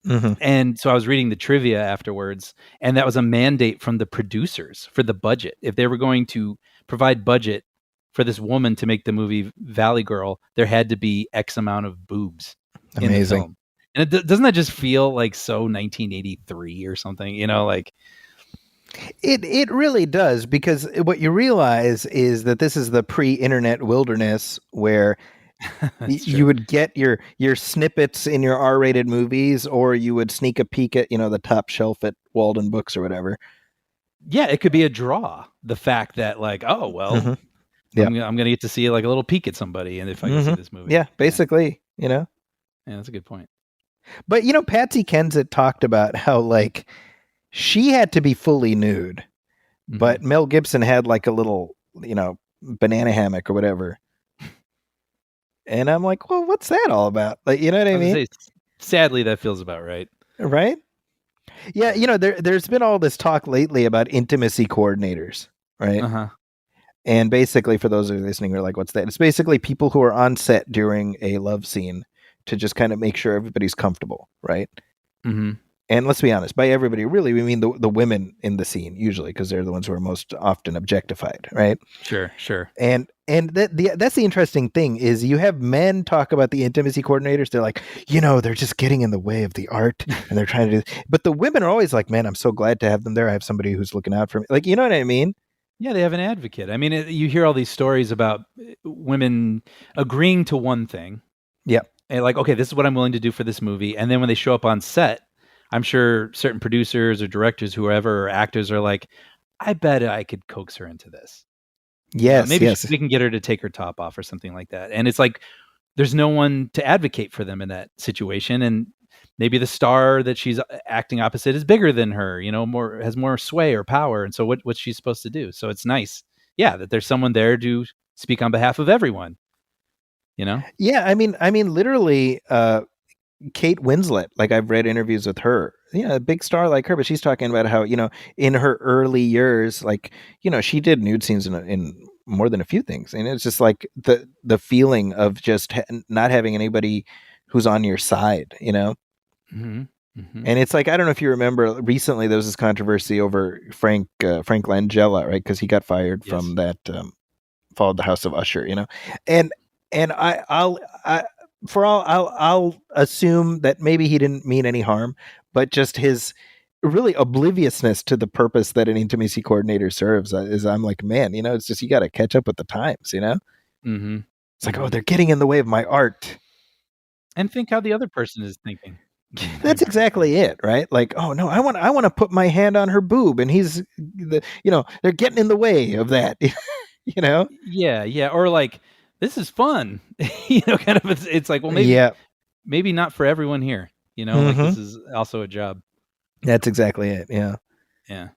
Mm-hmm. And so I was reading the trivia afterwards, and that was a mandate from the producers for the budget. If they were going to provide budget for this woman to make the movie Valley Girl, there had to be X amount of boobs in the Amazing. film. And doesn't that just feel like so 1983 or something? You know, like It really does, because what you realize is that this is the pre-internet wilderness where you would get your snippets in your R-rated movies, or you would sneak a peek at the top shelf at Walden Books or whatever. yeah, it could be a draw. The fact that like, oh well, Mhm. Yeah. I'm gonna get to see like a little peek at somebody, and if I can see this movie, Yeah, basically, yeah, that's a good point. But Patsy Kensit talked about how like she had to be fully nude, but Mel Gibson had like a little, banana hammock or whatever. And I'm like, well, what's that all about? Like, you know what I I was gonna mean? say, sadly, that feels about right. Right? Yeah, there's been all this talk lately about intimacy coordinators, right? Uh-huh. And basically, for those who are listening, are like, what's that? It's basically people who are on set during a love scene to just kind of make sure everybody's comfortable, right? Mm-hmm. And let's be honest, by everybody, really, we mean the women in the scene, usually, because they're the ones who are most often objectified, right? Sure. And that's the interesting thing is you have men talk about the intimacy coordinators. They're like, they're just getting in the way of the art, and they're trying to do. But the women are always like, man, I'm so glad to have them there. I have somebody who's looking out for me. Like, you know what I mean? Yeah, they have an advocate. I mean, you hear all these stories about women agreeing to one thing. Yeah. And like, okay, this is what I'm willing to do for this movie. And then when they show up on set, I'm sure certain producers or directors, whoever, or actors are like, I bet I could coax her into this. Yes. Maybe yes. we can get her to take her top off or something like that. And it's like, there's no one to advocate for them in that situation. And maybe the star that she's acting opposite is bigger than her, has more sway or power. And so what's she supposed to do? So it's nice. Yeah. That there's someone there to speak on behalf of everyone, Yeah. I mean, literally, Kate Winslet, like I've read interviews with her, a big star like her, but she's talking about how, in her early years, like, she did nude scenes in more than a few things. And it's just like the feeling of just not having anybody who's on your side, Mm-hmm. Mm-hmm. And it's like, I don't know if you remember recently, there was this controversy over Frank Langella, right? Cause he got fired from that, followed the House of Usher, and I'll assume that maybe he didn't mean any harm, but just his really obliviousness to the purpose that an intimacy coordinator serves is, I'm like, man, it's just, you got to catch up with the times, Mm-hmm. It's like, oh, they're getting in the way of my art. And think how the other person is thinking. That's exactly it, right? Like, oh no, I want to put my hand on her boob, and they're getting in the way of that, Yeah. Or like, this is fun, kind of, it's like, well, maybe not for everyone here, like this is also a job. That's exactly it. Yeah. Yeah.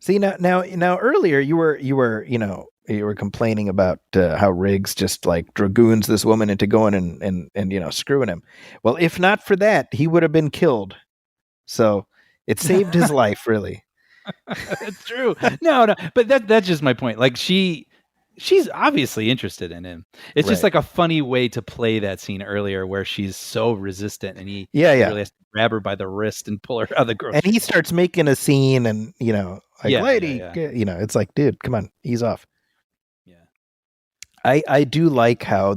See, now earlier you were complaining about how Riggs just like dragoons this woman into going and screwing him. Well, if not for that, he would have been killed. So it saved his life, really. That's true. No, but that's just my point. Like she's obviously interested in him. It's just Right. like a funny way to play that scene earlier where she's so resistant and he Yeah, literally has to grab her by the wrist and pull her out of the grocery and he store. starts making a scene, and like, Yeah, lady, yeah. it's like, dude, come on, ease off. Yeah. I do like how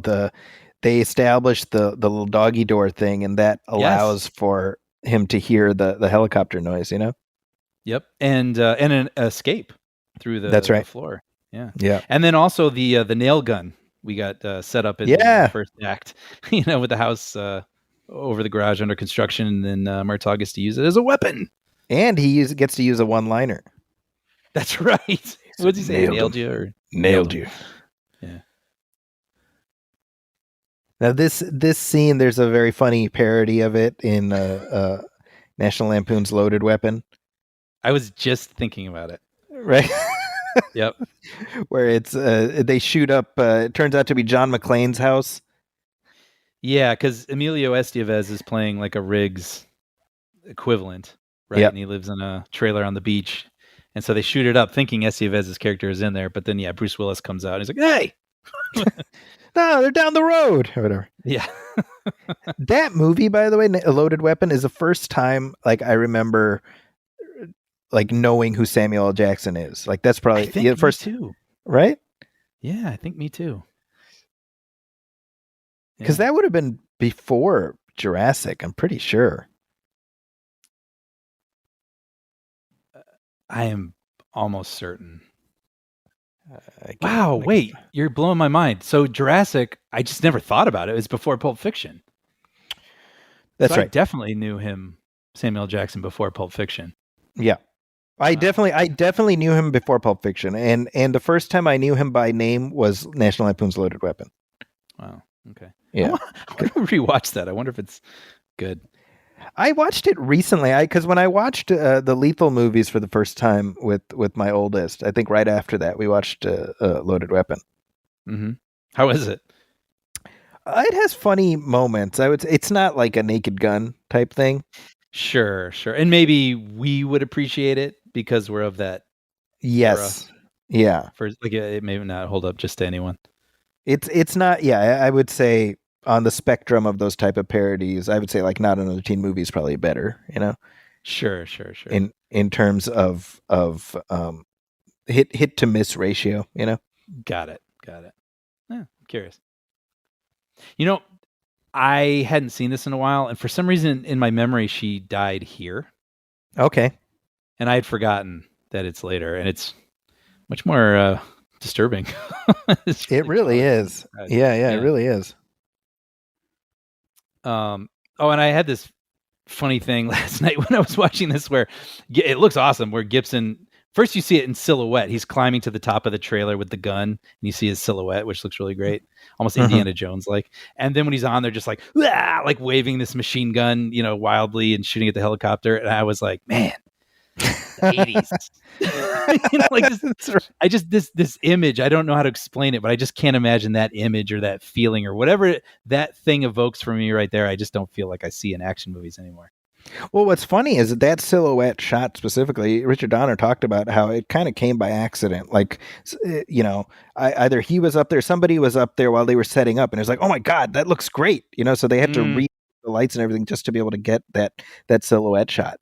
they establish the little doggy door thing, and that allows for him to hear the helicopter noise. Yep. And an escape through That's the right. floor. Yeah. Yeah. And then also the nail gun we got set up in the Yeah. first act, with the house over the garage under construction, and then Murtaugh gets to use it as a weapon. And he gets to use a one-liner. That's right. What did he say? Nailed you or nailed you? Yeah. Now this scene, there's a very funny parody of it in National Lampoon's Loaded Weapon. I was just thinking about it. Right. Yep. Where it's they shoot up. It turns out to be John McClane's house. Yeah, because Emilio Estevez is playing like a Riggs equivalent, right? Yep. And he lives in a trailer on the beach. And so they shoot it up thinking Estevez's character is in there. But then, Bruce Willis comes out and he's like, hey! No, they're down the road or whatever. Yeah. That movie, by the way, A Loaded Weapon, is the first time like I remember like knowing who Samuel L. Jackson is. Like that's probably the first too. Right? Yeah, I think me too. Because that would have been before Jurassic, I'm pretty sure. I am almost certain. Wow, wait, you're blowing my mind. So Jurassic, I just never thought about it. It was before Pulp Fiction. That's right. I definitely knew him, Samuel L. Jackson, before Pulp Fiction. Yeah. I definitely knew him before Pulp Fiction. And the first time I knew him by name was National Lampoon's Loaded Weapon. Wow. Okay. Yeah. I want to rewatch that. I wonder if it's good. I watched it recently. Because when I watched the Lethal movies for the first time with my oldest, I think right after that we watched Loaded Weapon. Mm-hmm. How is it? It has funny moments. I would say it's not like a Naked Gun type thing. Sure. And maybe we would appreciate it because we're of that. Yes. Era. Yeah. For like it may not hold up just to anyone. It's not. Yeah, I would say on the spectrum of those type of parodies, I would say like Not Another Teen Movie is probably better. Sure. In terms of hit to miss ratio. Got it. Yeah, I'm curious. I hadn't seen this in a while, and for some reason in my memory, she died here. Okay. And I had forgotten that it's later, and it's much more disturbing. It really is. Yeah, it really is. And I had this funny thing last night when I was watching this where it looks awesome, where Gibson, first you see it in silhouette. He's climbing to the top of the trailer with the gun, and you see his silhouette, which looks really great. Almost Indiana Jones like. And then when he's on there, just like waving this machine gun, wildly and shooting at the helicopter. And I was like, man, the 80s. This image, I don't know how to explain it, but I just can't imagine that image or that feeling or whatever that thing evokes for me right there. I just don't feel like I see in action movies anymore. Well, what's funny is that silhouette shot specifically, Richard Donner talked about how it kind of came by accident. Like, either he was up there, somebody was up there while they were setting up, and it was like, oh my God, that looks great. So they had to read the lights and everything just to be able to get that silhouette shot.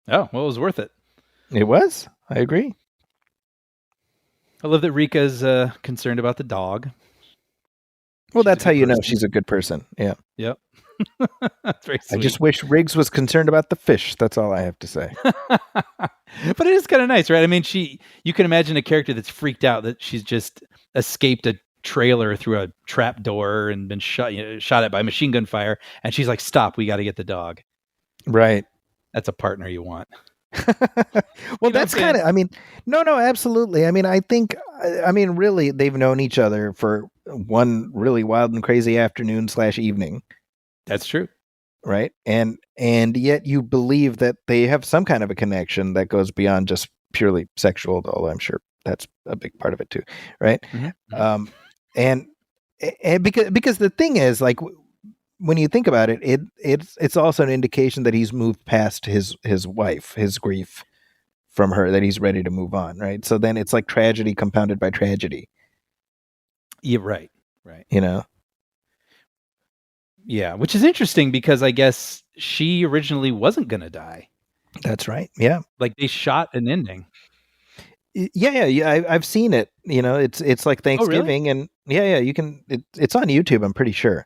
Oh, well, it was worth it. It was. I agree. I love that Rika's concerned about the dog. Well, that's how you know she's a good person. Yeah. Yep. That's very sweet. I just wish Riggs was concerned about the fish. That's all I have to say. But it is kind of nice, right? I mean, you can imagine a character that's freaked out that she's just escaped a trailer through a trap door and been shot at by machine gun fire. And she's like, stop, we got to get the dog. Right. That's a partner you want. Well, that's kind of, no, absolutely. Really, they've known each other for one really wild and crazy afternoon / evening. That's true. Right. And yet you believe that they have some kind of a connection that goes beyond just purely sexual, although I'm sure that's a big part of it too. Right. Mm-hmm. And because the thing is, like, when you think about it, it's also an indication that he's moved past his wife, his grief from her, that he's ready to move on, right? So then it's like tragedy compounded by tragedy. Yeah, right. Right. you know? Yeah, which is interesting because I guess she originally wasn't going to die. That's right. Yeah. Like they shot an ending. Yeah. I've seen it. It's like Oh, really? Thanksgiving, and yeah. You can. It's on YouTube. I'm pretty sure.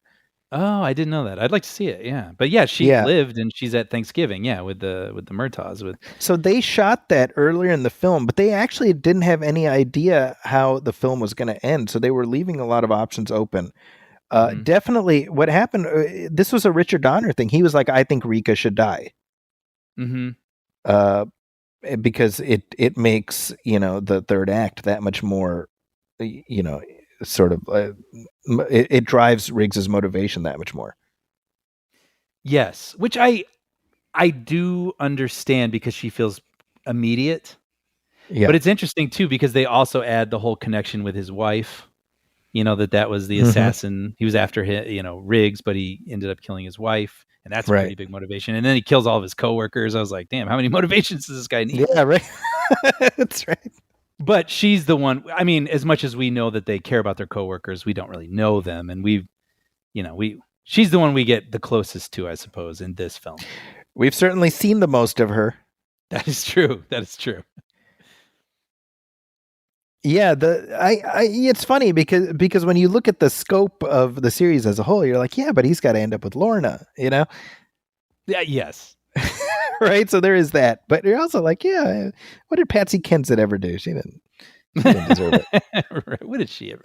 Oh, I didn't know that. I'd like to see it. Yeah, but yeah, she Yeah. lived and she's at Thanksgiving. Yeah, with the Murtaughs. With So they shot that earlier in the film, but they actually didn't have any idea how the film was going to end. So they were leaving a lot of options open. Mhm. Definitely, what happened? This was a Richard Donner thing. He was like, "I think Rika should die." Mhm. Uh, because it makes the third act that much more sort of it drives Riggs's motivation that much more. Yes, which I do understand because she feels immediate. Yeah. But it's interesting too because they also add the whole connection with his wife. That was the Mhm. assassin. He was after Riggs, but he ended up killing his wife, and that's a Right. pretty big motivation. And then he kills all of his coworkers. I was like, damn, how many motivations does this guy need? Yeah, right. That's right. But she's the one. I mean, as much as we know that they care about their coworkers, we don't really know them, and she's the one we get the closest to, I suppose, in this film. We've certainly seen the most of her. That is true. That is true. Yeah, it's funny because when you look at the scope of the series as a whole, you're like, yeah, but he's got to end up with Lorna, Yeah. Yes. right? So there is that, but you're also like, yeah, what did Patsy Kensit ever do? She didn't deserve it. Right. What did she ever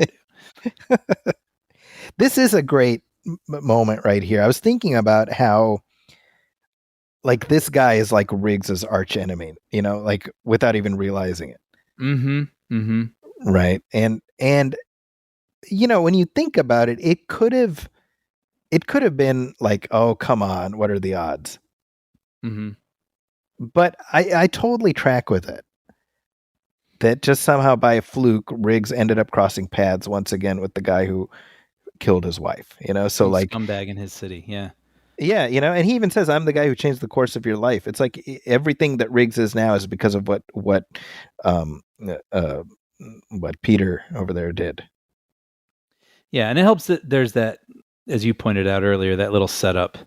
do? This is a great moment right here. I was thinking about how, like, this guy is like Riggs's arch enemy, like without even realizing it. Mm-hmm. Mm-hmm. Right. And when you think about it, it could have been like, oh, come on, what are the odds? Mm-hmm. But I totally track with it. That just somehow by a fluke, Riggs ended up crossing paths once again with the guy who killed his wife, so Some like scumbag in his city. Yeah. Yeah, and he even says, "I'm the guy who changed the course of your life." It's like everything that Riggs is now is because of what Peter over there did. Yeah, and it helps that there's that, as you pointed out earlier, that little setup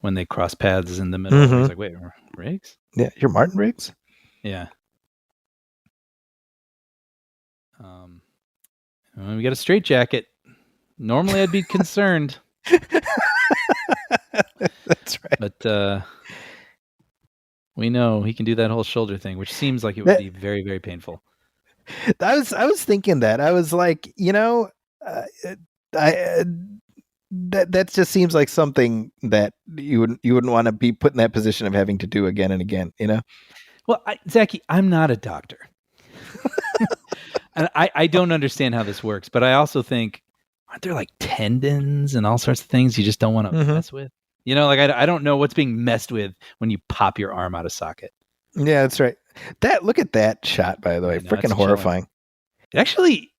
when they cross paths in the middle. Mhm. He's like, "Wait, Riggs?" Yeah, you're Martin Riggs? Yeah. We got a straitjacket. Normally, I'd be concerned, That's right. but we know he can do that whole shoulder thing, which seems like it would be very, very painful. I was thinking that. I was like, that just seems like something that you wouldn't want to be put in that position of having to do again and again, Well, Zachy, I'm not a doctor. And I don't understand how this works, but I also think, aren't there like tendons and all sorts of things you just don't want to Mhm. mess with? I don't know what's being messed with when you pop your arm out of socket. Yeah, that's right. Look at that shot, by the way. I know, Freaking it's horrifying. It actually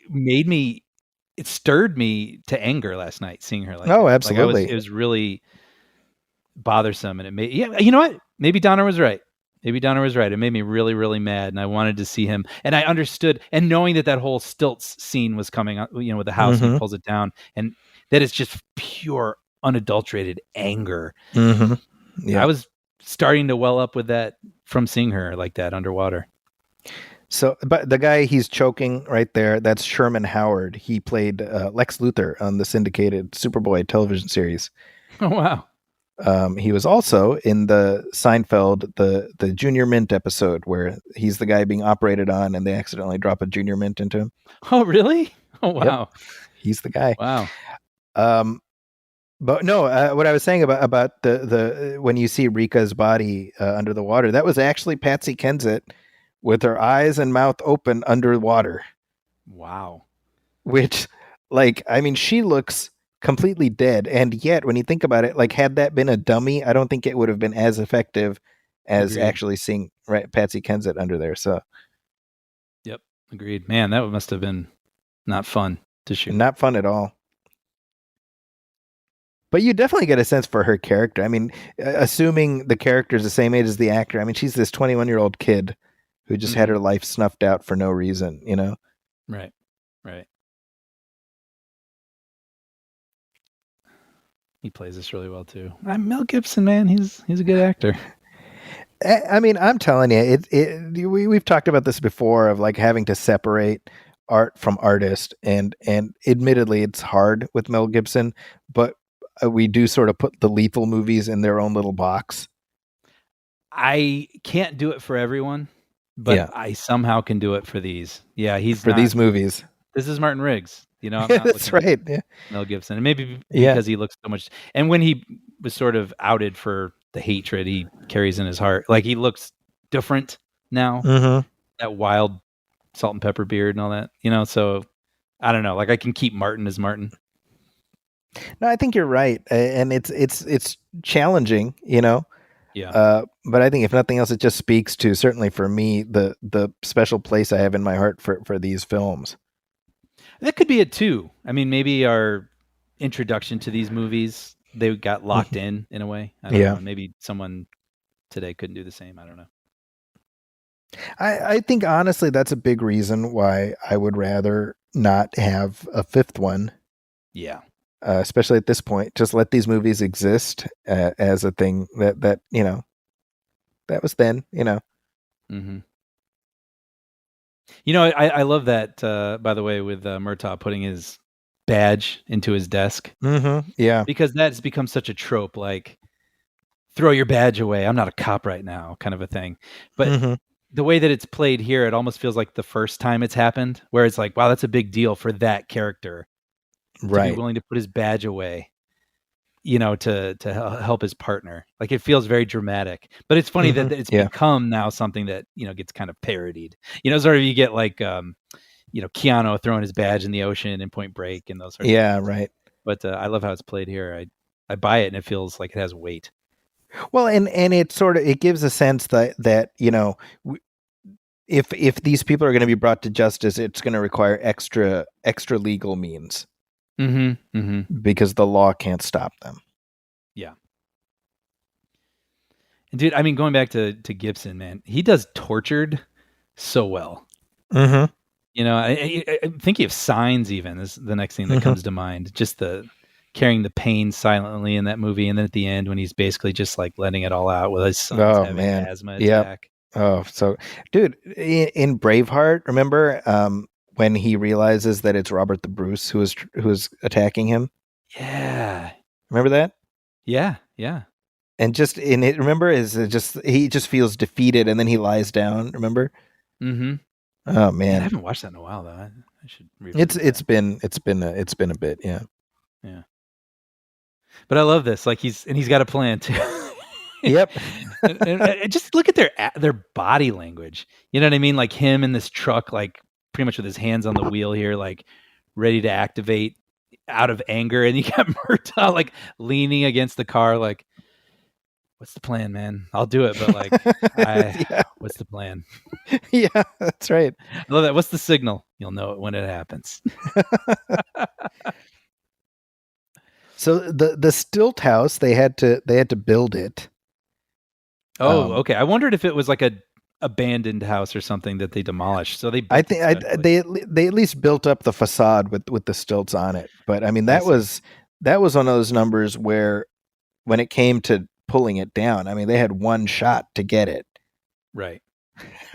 it stirred me to anger last night seeing her like Oh, that. absolutely. It was really bothersome, and it made, yeah, you know what? Maybe Donner was right. It made me really, really mad, and I wanted to see him. And I understood, and knowing that whole stilts scene was coming up, with the house, and he Mhm. pulls it down, and that it's just pure, unadulterated anger. Mhm. Yeah. I was starting to well up with that from seeing her like that underwater. So, but the guy he's choking right there, that's Sherman Howard. He played Lex Luthor on the syndicated Superboy television series. Oh, wow. He was also in the Seinfeld, the Junior Mint episode where he's the guy being operated on and they accidentally drop a Junior Mint into him. Oh, really? Oh, wow. Yep. He's the guy. Wow. But no, what I was saying about the when you see Rika's body under the water, that was actually Patsy Kensit with her eyes and mouth open underwater. Wow. Which, she looks completely dead, and yet when you think about it, had that been a dummy, I don't think it would have been as effective as Agreed. actually seeing Patsy Kensit under there. So, yep, agreed. Man, that must have been not fun to shoot. Not fun at all. But you definitely get a sense for her character. I mean, assuming the character is the same age as the actor, I mean, she's this 21-year-old kid who just had her life snuffed out for no reason, Right. Right. He plays this really well too. I'm Mel Gibson, man. He's a good actor. I mean, I'm telling you, we've talked about this before of like having to separate art from artist, and admittedly, it's hard with Mel Gibson, but we do sort of put the Lethal movies in their own little box. I can't do it for everyone, but Yeah. I somehow can do it for these. Yeah, he's For not, these movies. This is Martin Riggs. You know, I'm not That's looking at right. Yeah. Mel Gibson, and maybe Yeah. because he looks so much. And when he was sort of outed for the hatred he carries in his heart, like he looks different now. Mm-hmm. That wild salt and pepper beard and all that, you know. So I don't know. Like I can keep Martin as Martin. No, I think you're right, and it's challenging, you know. Yeah. But I think if nothing else, it just speaks to, certainly for me, the special place I have in my heart for these films. That could be it too. I mean, maybe our introduction to these movies, they got locked in a way. I don't know. Maybe someone today couldn't do the same. I don't know. I think honestly that's a big reason why I would rather not have a fifth one. Yeah. Especially at this point, just let these movies exist as a thing that you know, that was then, you know. Mm-hmm. You know, I love that, by the way, with Murtaugh putting his badge into his desk. Mm-hmm. Yeah. Because that's become such a trope, like, throw your badge away. I'm not a cop right now, kind of a thing. But the way that it's played here, it almost feels like the first time it's happened, where it's like, wow, that's a big deal for that character. Right. To be willing to put his badge away, you know, to help his partner. Like it feels very dramatic, but it's funny that it's become now something that, you know, gets kind of parodied, you know, sort of you get like, you know, Keanu throwing his badge in the ocean in Point Break and those sorts of things. Right. But I love how it's played here. I buy it and it feels like it has weight. Well, and it sort of, it gives a sense that, you know, if these people are going to be brought to justice, it's going to require extra legal means. Because the law can't stop them. Yeah. And dude, I mean, going back to Gibson, man, he does Tortured so well. You know, I thinking of Signs even is the next thing that comes to mind. Just the carrying the pain silently in that movie, and then at the end when he's basically just like letting it all out with his son having an asthma attack. Oh, so dude, in Braveheart, remember when he realizes that it's Robert the Bruce who is attacking him? Yeah. Remember that? Yeah. And just in it, remember, he just feels defeated, and then he lies down. Remember? Oh man, I haven't watched that in a while though. I should. It's been a bit, yeah. But I love this. Like he's got a plan too. Yep. and just look at their body language. You know what I mean? Like him in this truck, like pretty much with his hands on the wheel here, like ready to activate out of anger. And you got Murtaugh like leaning against the car, like, what's the plan, man? I'll do it, but like, what's the plan? Yeah, that's right. I love that. What's the signal? You'll know it when it happens. So the stilt house, they had to build it. Oh, okay. I wondered if it was like a abandoned house or something that they demolished. So they, I think they at least built up the facade with the stilts on it. But I mean, that was one of those numbers where when it came to pulling it down, I mean, they had one shot to get it right.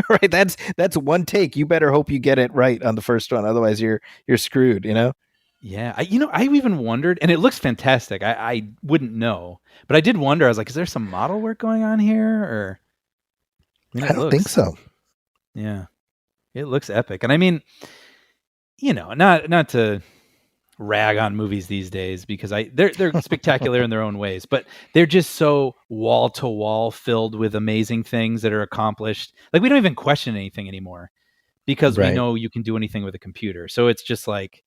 Right. That's one take. You better hope you get it right on the first one, otherwise you're screwed. You know. Yeah, I even wondered, and it looks fantastic. I wouldn't know, but I did wonder. I was like, is there some model work going on here, or? I don't think so. Yeah, it looks epic, and I mean, you know, not to rag on movies these days because they're spectacular in their own ways, but they're just so wall to wall filled with amazing things that are accomplished. Like we don't even question anything anymore because we know you can do anything with a computer. So it's just like.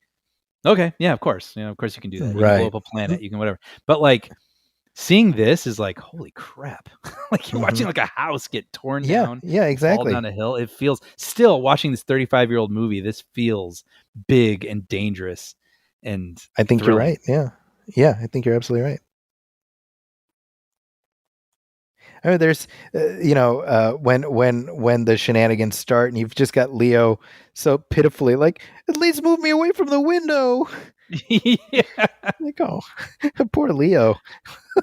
Okay, yeah, of course. You can do that. You can blow up a planet, you can whatever. But like seeing this is like, holy crap. Like you're watching like a house get torn down. Yeah, exactly. Fall down a hill. It feels still watching this 35-year-old movie, this feels big and dangerous and I think thrilling. You're right. Yeah. Yeah, I think you're absolutely right. I mean, there's, when the shenanigans start and you've just got Leo so pitifully like, at least move me away from the window. Yeah, Like, oh, poor Leo.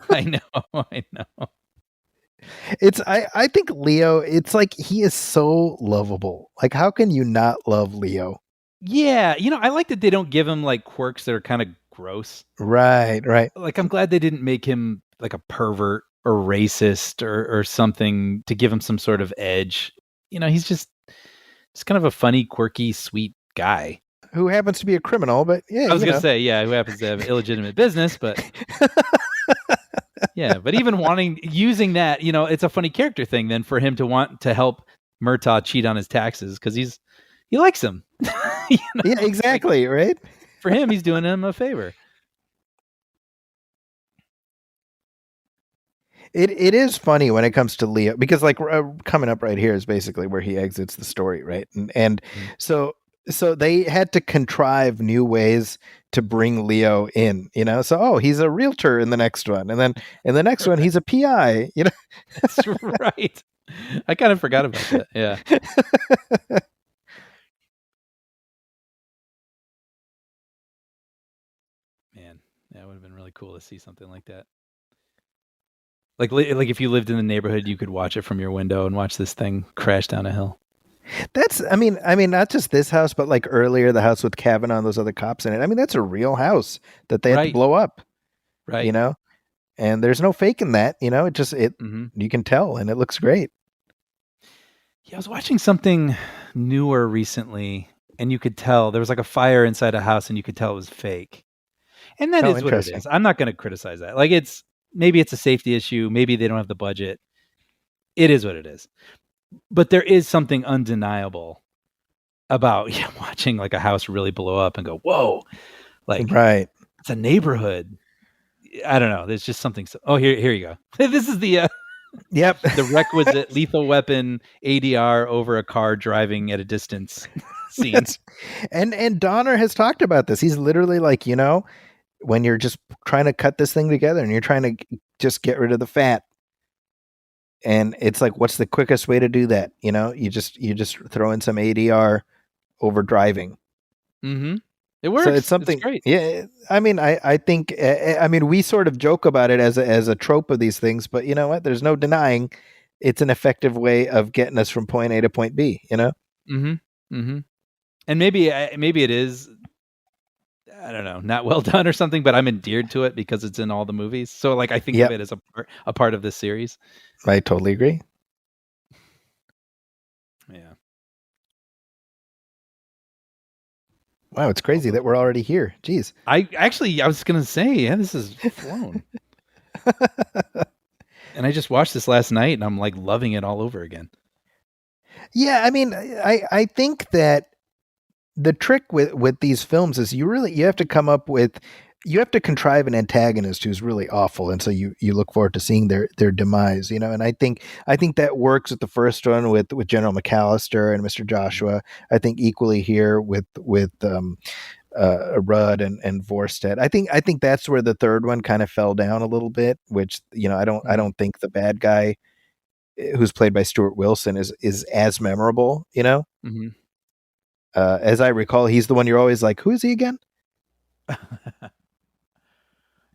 I know. I think Leo, it's like he is so lovable. Like, how can you not love Leo? Yeah, I like that they don't give him like quirks that are kind of gross. Right, right. Like, I'm glad they didn't make him like a pervert or racist or something to give him some sort of edge. He's just kind of a funny, quirky, sweet guy. Who happens to be a criminal, but yeah, I was gonna say, yeah, who happens to have illegitimate business, but yeah, but even using that, it's a funny character thing then for him to want to help Murtaugh cheat on his taxes because he likes him. Yeah, exactly, like, right? For him, he's doing him a favor. It is funny when it comes to Leo because like coming up right here is basically where he exits the story, right? And so they had to contrive new ways to bring Leo in, So he's a realtor in the next one, and then in the next one he's a PI, That's right. I kind of forgot about that. Yeah. Man, that would have been really cool to see something like that. Like if you lived in the neighborhood, you could watch it from your window and watch this thing crash down a hill. That's, I mean, not just this house, but like earlier, the house with Kavanaugh and those other cops in it. I mean, that's a real house that they had to blow up, right? And there's no faking that, it just you can tell, and it looks great. Yeah, I was watching something newer recently, and you could tell there was like a fire inside a house, and you could tell it was fake. And that is what it is. I'm not going to criticize that. Like maybe it's a safety issue. Maybe they don't have the budget. It is what it is. But there is something undeniable about watching like a house really blow up and go, whoa, like right. It's a neighborhood. I don't know. There's just something. Oh, here you go. This is the yep, the requisite lethal weapon ADR over a car driving at a distance scenes. And Donner has talked about this. He's literally like, when you're just trying to cut this thing together and you're trying to just get rid of the fat, and it's like, what's the quickest way to do that? You just throw in some ADR over driving. Mm-hmm. It works. So it's something. It's great. Yeah, I mean, I think, we sort of joke about it as a trope of these things, but you know what? There's no denying it's an effective way of getting us from point A to point B. Mm-hmm. Mm-hmm. And maybe it is, I don't know, not well done or something, but I'm endeared to it because it's in all the movies. So like I think of it as a part of this series. I totally agree. Yeah. Wow, it's crazy that we're already here. Jeez. I was going to say, this is flown. And I just watched this last night and I'm like loving it all over again. Yeah, I mean, I think that the trick with these films is you have to come up with, you have to contrive an antagonist who's really awful, and so you look forward to seeing their demise, and I think that works with the first one with General McAllister and Mr. Joshua. I think equally here with Rudd and Vorstead. I think that's where the third one kind of fell down a little bit, which I don't think the bad guy who's played by Stuart Wilson is as memorable, Mm-hmm. As I recall, he's the one you're always like, who is he again?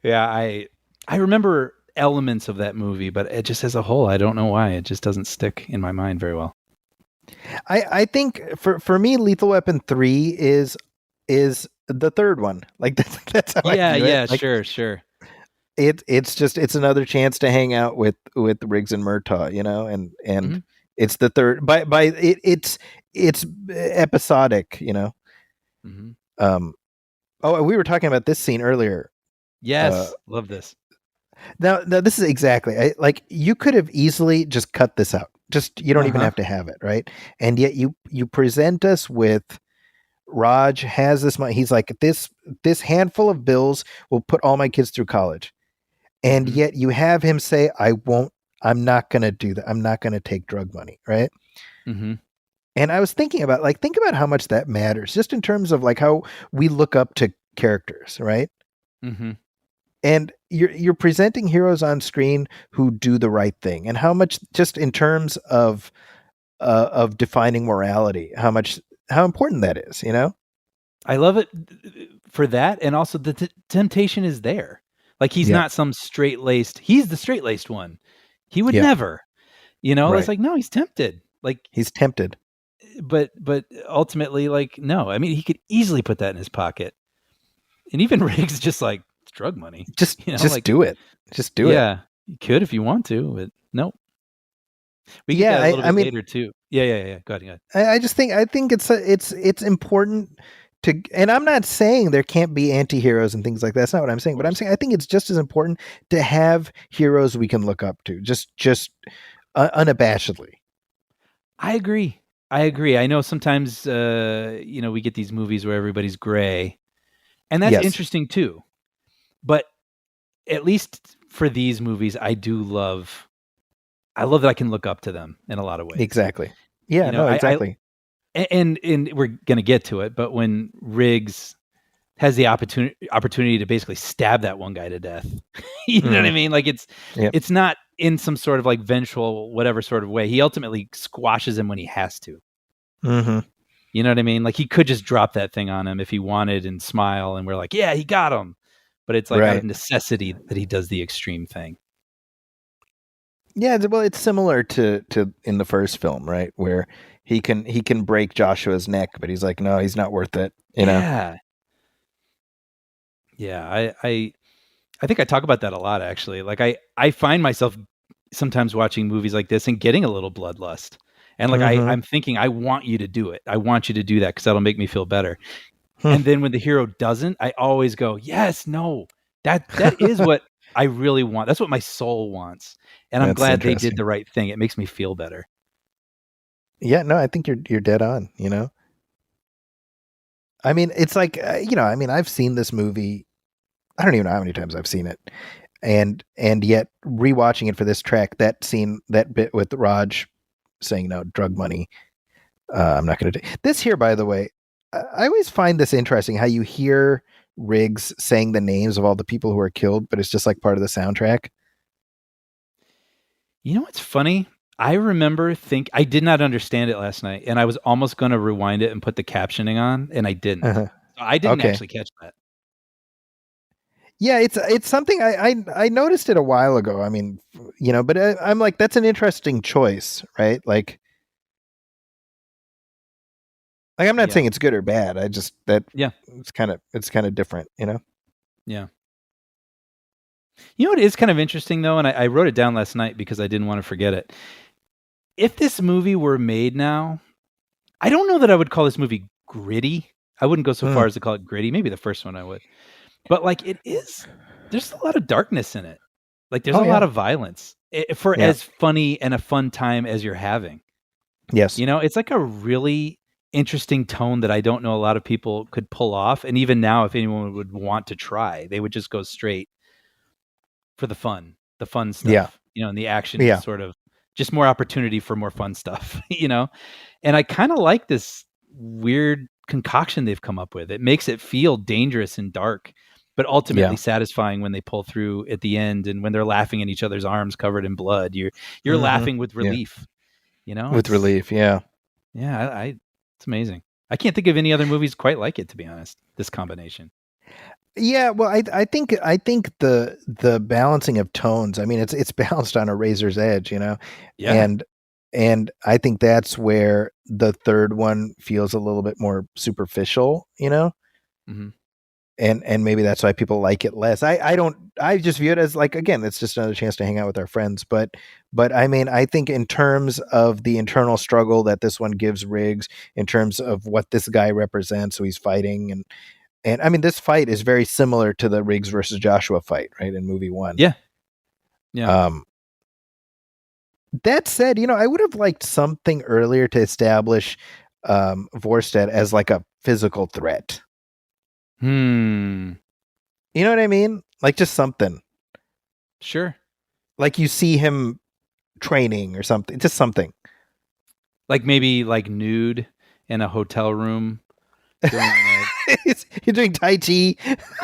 Yeah, I remember elements of that movie, but it just as a whole, I don't know why it just doesn't stick in my mind very well. I think for me, Lethal Weapon 3 is the third one. Like that's how I view it. Like, sure. It's another chance to hang out with Riggs and Murtaugh, and mm-hmm. It's the third it's episodic, Mm-hmm. Oh, we were talking about this scene earlier. Yes, love this. Now this is exactly like you could have easily just cut this out. Just you don't even have to have it, right? And yet you present us with Raj has this money. He's like, this handful of bills will put all my kids through college. And mm-hmm. yet you have him say, I'm not going to do that. I'm not going to take drug money. Right. Mm-hmm. And I was thinking about think about how much that matters just in terms of like how we look up to characters. Right. Mm-hmm. And you're presenting heroes on screen who do the right thing, and how much just in terms of defining morality, how important that is, I love it for that, and also the temptation is there. Like he's Yeah. not some straight-laced. He's the straight-laced one. He would Yeah. never, you know. It's Right. like no, he's tempted. Like, He's tempted. but ultimately, like no. I mean, he could easily put that in his pocket, and even Riggs just like it's drug money. Just like, do it. Just do it. Yeah, you could if you want to, but nope. We get Yeah, that a little I bit mean, later too. Yeah. Go ahead. I just think it's important to, and I'm not saying there can't be anti-heroes and things like that. That's not what I'm saying. But I'm saying I think it's just as important to have heroes we can look up to, just unabashedly. I agree. I know sometimes we get these movies where everybody's gray, and that's Yes. interesting too. But at least for these movies, I love that I can look up to them in a lot of ways. Exactly. Yeah. You know, exactly. And we're gonna get to it, but when Riggs has the opportunity to basically stab that one guy to death, you know what I mean? Like it's not in some sort of like vengeful whatever sort of way. He ultimately squashes him when he has to. Mm-hmm. You know what I mean? Like he could just drop that thing on him if he wanted and smile, and we're like, yeah, he got him. But it's like out of necessity that he does the extreme thing. Yeah, well, it's similar to in the first film, right, where he can break Joshua's neck, but he's like, no, he's not worth it. You know? Yeah. I think I talk about that a lot, actually. Like I find myself sometimes watching movies like this and getting a little bloodlust, and like I'm thinking, I want you to do it. I want you to do that because that'll make me feel better. And then when the hero doesn't, I always go, yes, no, that is what I really want. That's what my soul wants. And I'm glad they did the right thing. It makes me feel better. Yeah, no, I think you're dead on, you know? I mean, it's like, I mean, I've seen this movie. I don't even know how many times I've seen it. And yet rewatching it for this track, that scene, that bit with Raj saying, no, drug money. I'm not going to do this here, by the way. I always find this interesting how you hear Riggs saying the names of all the people who are killed, but it's just like part of the soundtrack. You know what's funny? I remember I did not understand it last night, and I was almost going to rewind it and put the captioning on, and I didn't. So I didn't actually catch that. Yeah, it's something I noticed it a while ago. I mean, but I'm like, that's an interesting choice, right? Like I'm not saying it's good or bad. I just it's kind of different, you know? Yeah. You know what is kind of interesting though, and I wrote it down last night because I didn't want to forget it. If this movie were made now, I don't know that I would call this movie gritty. I wouldn't go so far as to call it gritty. Maybe the first one I would. But like there's a lot of darkness in it. Like there's a lot of violence for as funny and a fun time as you're having. Yes. It's like a really interesting tone that I don't know a lot of people could pull off. And even now, if anyone would want to try, they would just go straight for the fun stuff. Yeah. And the action is sort of just more opportunity for more fun stuff, And I kind of like this weird concoction they've come up with. It makes it feel dangerous and dark, but ultimately satisfying when they pull through at the end, and when they're laughing in each other's arms covered in blood. You're laughing with relief, With relief, yeah. Yeah, it's amazing. I can't think of any other movies quite like it, to be honest. This combination. Yeah, well, I think the balancing of tones. I mean, it's balanced on a razor's edge, Yeah. And I think that's where the third one feels a little bit more superficial, Mm-hmm. And maybe that's why people like it less. I just view it as like, again, it's just another chance to hang out with our friends. But I mean, I think in terms of the internal struggle that this one gives Riggs, in terms of what this guy represents, who he's fighting, and I mean, this fight is very similar to the Riggs versus Joshua fight, right, in movie one. Yeah. That said, I would have liked something earlier to establish Vorstead as like a physical threat. You know what I mean? Like just something. Sure. Like you see him training or something. Just something. Like maybe like nude in a hotel room. You're doing Tai Chi.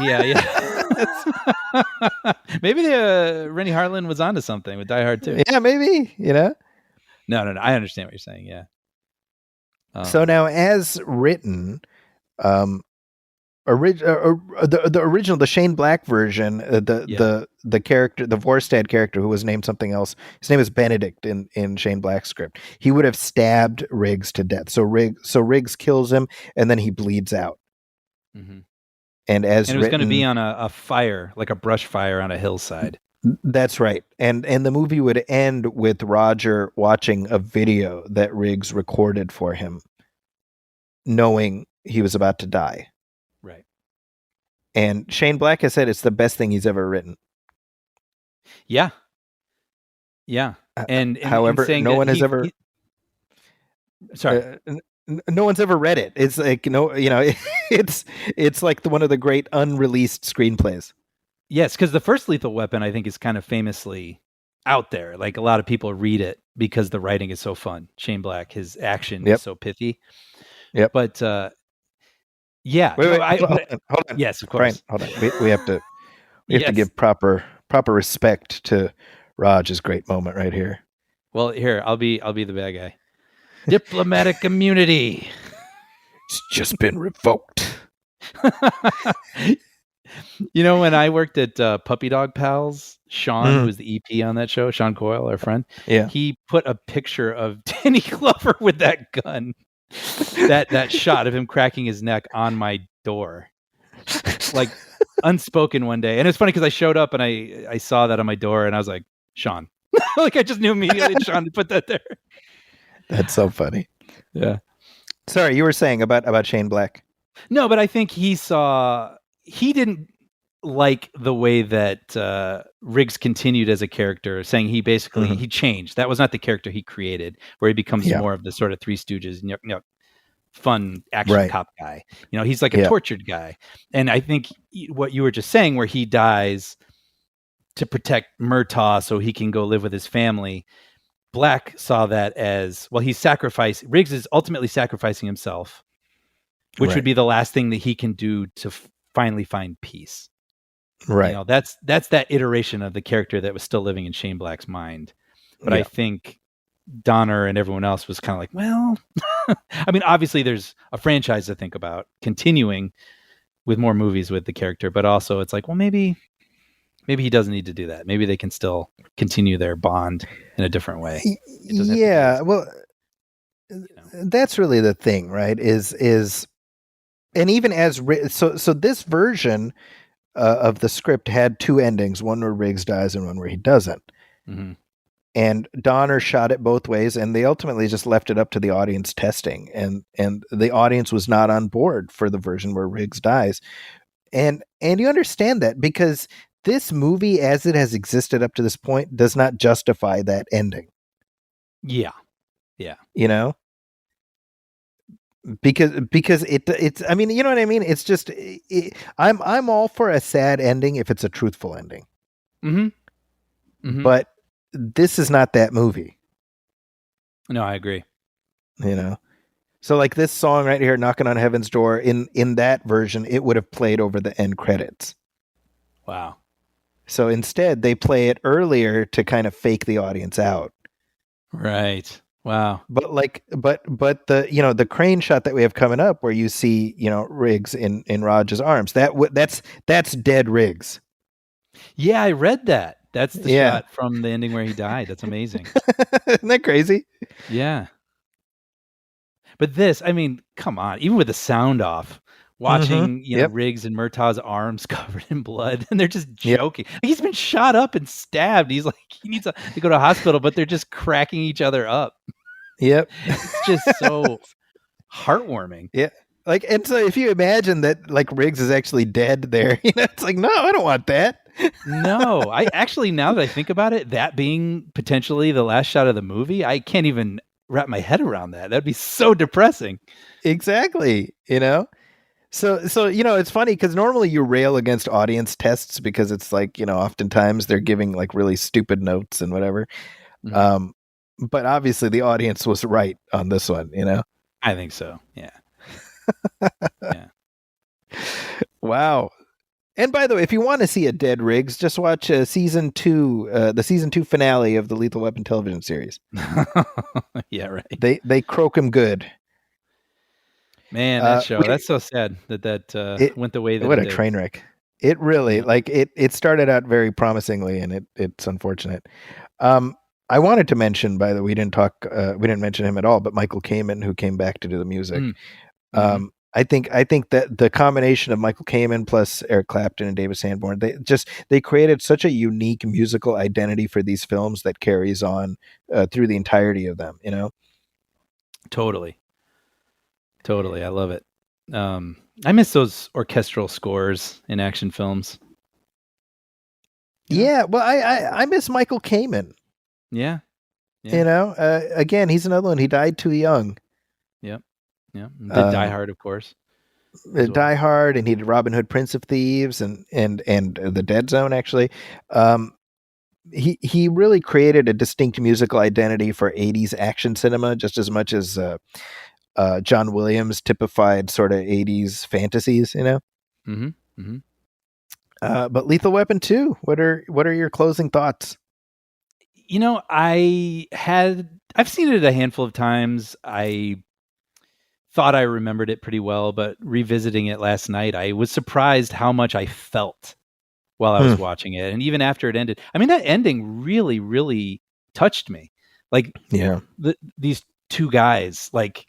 Yeah. Maybe Rennie Harlan was onto something with Die Hard too. Yeah, maybe. No. I understand what you're saying. Yeah. So now, as written, the original, the Shane Black version, Yeah. the character, the Vorstad character who was named something else. His name is Benedict in Shane Black's script. He would have stabbed Riggs to death. So Riggs kills him, and then he bleeds out. Mhm. And as And it was going to be written, on a fire, like a brush fire on a hillside. that's right. And the movie would end with Roger watching a video that Riggs recorded for him, knowing he was about to die. Right. And Shane Black has said it's the best thing he's ever written. Yeah. Yeah. And However, saying no that one has ever. Sorry. No one's ever read it. It's like it's like one of the great unreleased screenplays. Yes, because the first Lethal Weapon, I think, is kind of famously out there. Like a lot of people read it because the writing is so fun. Shane Black, his action is so pithy. Yep. But yeah, Wait, no, hold on. Yes, of Brian, course. hold on. We have to Yes. give proper respect to Raj's great moment right here. Well, here I'll be the bad guy. Diplomatic immunity. It's just been revoked. You know, when I worked at Puppy Dog Pals, Sean, who was the EP on that show, Sean Coyle, our friend, he put a picture of Danny Glover with that gun, that shot of him cracking his neck on my door, like unspoken one day. And it's funny because I showed up and I saw that on my door and I was like, Sean, like I just knew immediately Sean to put that there. That's so funny. Yeah. Sorry, you were saying about Shane Black. No, but I think he didn't like the way that Riggs continued as a character, saying he basically he changed. That was not the character he created, where he becomes more of the sort of Three Stooges, fun action cop guy. He's like a tortured guy. And I think what you were just saying, where he dies to protect Murtaugh so he can go live with his family, Black saw that as, well, Riggs is ultimately sacrificing himself, which would be the last thing that he can do to finally find peace. Right. That's that iteration of the character that was still living in Shane Black's mind. But I think Donner and everyone else was kind of like, well, I mean, obviously there's a franchise to think about continuing with more movies with the character, but also it's like, well, maybe he doesn't need to do that. Maybe they can still continue their bond in a different way. Yeah, well, that's really the thing, right? Is and even as so this version of the script had two endings, one where Riggs dies and one where he doesn't. Mm-hmm. And Donner shot it both ways, and they ultimately just left it up to the audience testing, and the audience was not on board for the version where Riggs dies. And you understand that because this movie, as it has existed up to this point, does not justify that ending. Yeah. Because it's I mean, you know what I mean? It's just I'm all for a sad ending if it's a truthful ending. Mm-hmm. Mm-hmm. But this is not that movie. No, I agree. So like this song right here, Knocking on Heaven's Door, in that version, it would have played over the end credits. Wow. So instead they play it earlier to kind of fake the audience out. Right. Wow. But the the crane shot that we have coming up where you see, Riggs in Raj's arms, that's dead Riggs. Yeah, I read that. That's the shot from the ending where he died. That's amazing. Isn't that crazy? Yeah. But this, I mean, come on, even with the sound off, watching, Riggs and Murtaugh's arms covered in blood, and they're just joking. He's been shot up and stabbed. He's like, he needs to go to a hospital, but they're just cracking each other up. Yep. It's just so heartwarming. Yeah. Like, and so if you imagine that like Riggs is actually dead there, it's like, no, I don't want that. No, I actually, now that I think about it, that being potentially the last shot of the movie, I can't even wrap my head around that. That'd be so depressing. Exactly. So it's funny because normally you rail against audience tests because it's like, oftentimes they're giving like really stupid notes and whatever. Mm-hmm. But obviously the audience was right on this one, I think so. Yeah. Yeah. Wow. And by the way, if you want to see a dead Riggs, just watch season 2, the season 2 finale of the Lethal Weapon television series. Yeah, right. They croak him good. Man, that show, We that's so sad that it went the way that what it a did. train wreck. It really Yeah. like it started out very promisingly, and it's unfortunate. Um, I wanted to mention, by the way, we didn't mention him at all, but Michael Kamen, who came back to do the music. Mm. Mhm. I think that the combination of Michael Kamen plus Eric Clapton and David Sanborn, they created such a unique musical identity for these films that carries on through the entirety of them. You know. Totally. Totally. I love it. I miss those orchestral scores in action films. You know? Yeah, well, I miss Michael Kamen. Yeah. Yeah. You know, again, he's another one. He died too young. Yep. Yeah. Did Die Um, Hard, of course, as well. Die Hard, and he did Robin Hood, Prince of Thieves, and The Dead Zone. Actually, um, he really created a distinct musical identity for '80s action cinema, just as much as John Williams typified sort of '80s fantasies. You know, Mm-hmm. Mm-hmm. but Lethal Weapon 2. What are your closing thoughts? You know, I've seen it a handful of times. I thought I remembered it pretty well, but revisiting it last night, I was surprised how much I felt while I was Hmm. watching it. And even after it ended, I mean, that ending really, really touched me. Like Yeah. these two guys, like,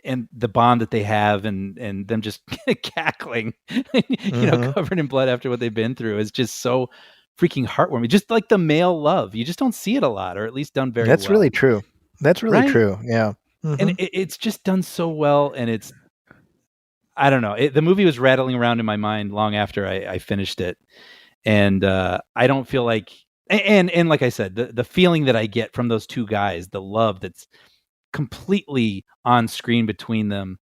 and the bond that they have, and them just cackling, Hmm. covered in blood after what they've been through is just so freaking heartwarming. Just like the male love, you just don't see it a lot, or at least done very That's well, really true. That's really right? true. Yeah. And Hmm. it's just done so well, and I don't know. The movie was rattling around in my mind long after I finished it, and I don't feel like, and like I said, the feeling that I get from those two guys, the love that's completely on screen between them,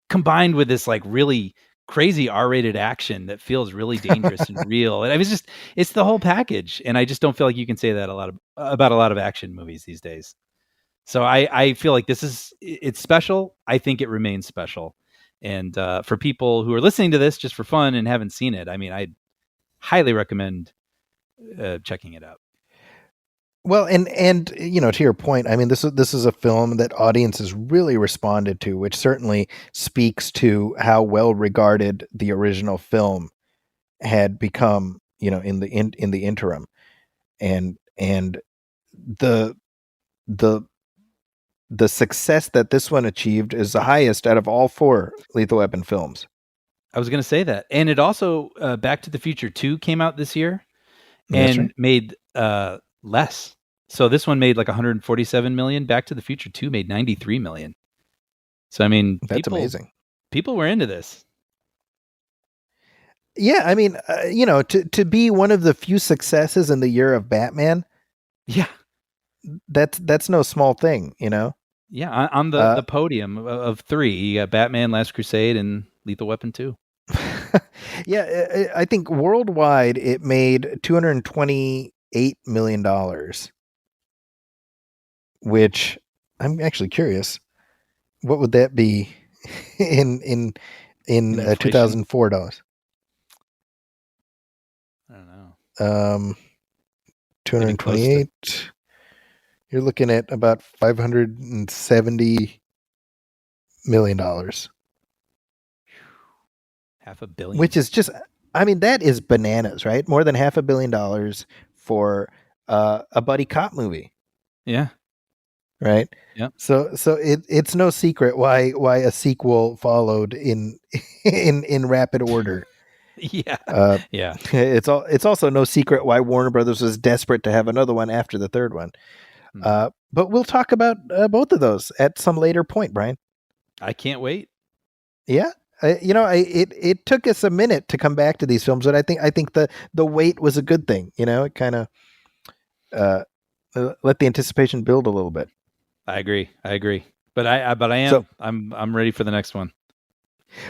combined with this like really crazy R-rated action that feels really dangerous and real. And I was just, it's the whole package, and I just don't feel like you can say that about a lot of action movies these days. So I feel like it's special. I think it remains special. And for people who are listening to this just for fun and haven't seen it, I mean, I highly recommend checking it out. Well, and to your point, I mean, this is a film that audiences really responded to, which certainly speaks to how well regarded the original film had become, in the interim, and the the the success that this one achieved is the highest out of all four Lethal Weapon films. I was going to say that. And it also, Back to the Future 2 came out this year That's right. and made less. So this one made like 147 million. Back to the Future 2 made 93 million. So I mean, That's amazing. people were into this. Yeah, I mean, to be one of the few successes in the year of Batman, Yeah. that's no small thing, you know. Yeah, on Uh, the podium of three, you got Batman, Last Crusade, and Lethal Weapon 2. yeah, I think worldwide it made $228 million, which I'm actually curious, what would that be in in In in inflation, 2004 dollars? I don't know. Um, Maybe close to 228. You're looking at about $570 million, $500 million. which is just, I mean, that is bananas, right? More than $500 million for a buddy cop movie, Yeah. right? Yeah. So it's no secret why a sequel followed in in rapid order. Yeah. Uh, Yeah. it's also no secret why Warner Brothers was desperate to have another one after the third one. Mhm. But we'll talk about both of those at some later point, Brian. I can't wait. Yeah. It took us a minute to come back to these films, but I think the wait was a good thing. It kind of let the anticipation build a little bit. I agree. But I am. So, I'm ready for the next one.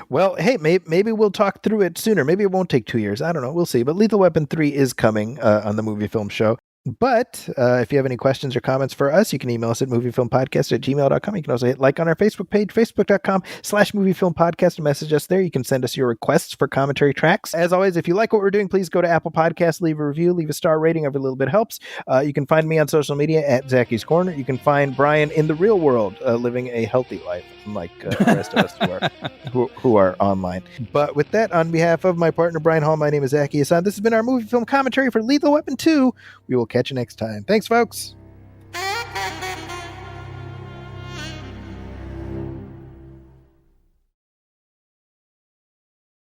well, hey, maybe we'll talk through it sooner. Maybe it won't take 2 years. I don't know. We'll see. But Lethal Weapon 3 is coming on the Movie Film Show. But if you have any questions or comments for us, you can email us at moviefilmpodcast@gmail.com. You can also hit like on our Facebook page, facebook.com/moviefilmpodcast, and message us there. You can send us your requests for commentary tracks. As always, if you like what we're doing, please go to Apple Podcasts, leave a review, leave a star rating. Every little bit helps. You can find me on social media at Zachy's Corner. You can find Brian in the real world, living a healthy life, unlike the rest of us who are online. But with that, on behalf of my partner, Brian Hall, my name is Zachy Hassan. This has been our movie film commentary for Lethal Weapon 2. We will catch you next time. Thanks, folks.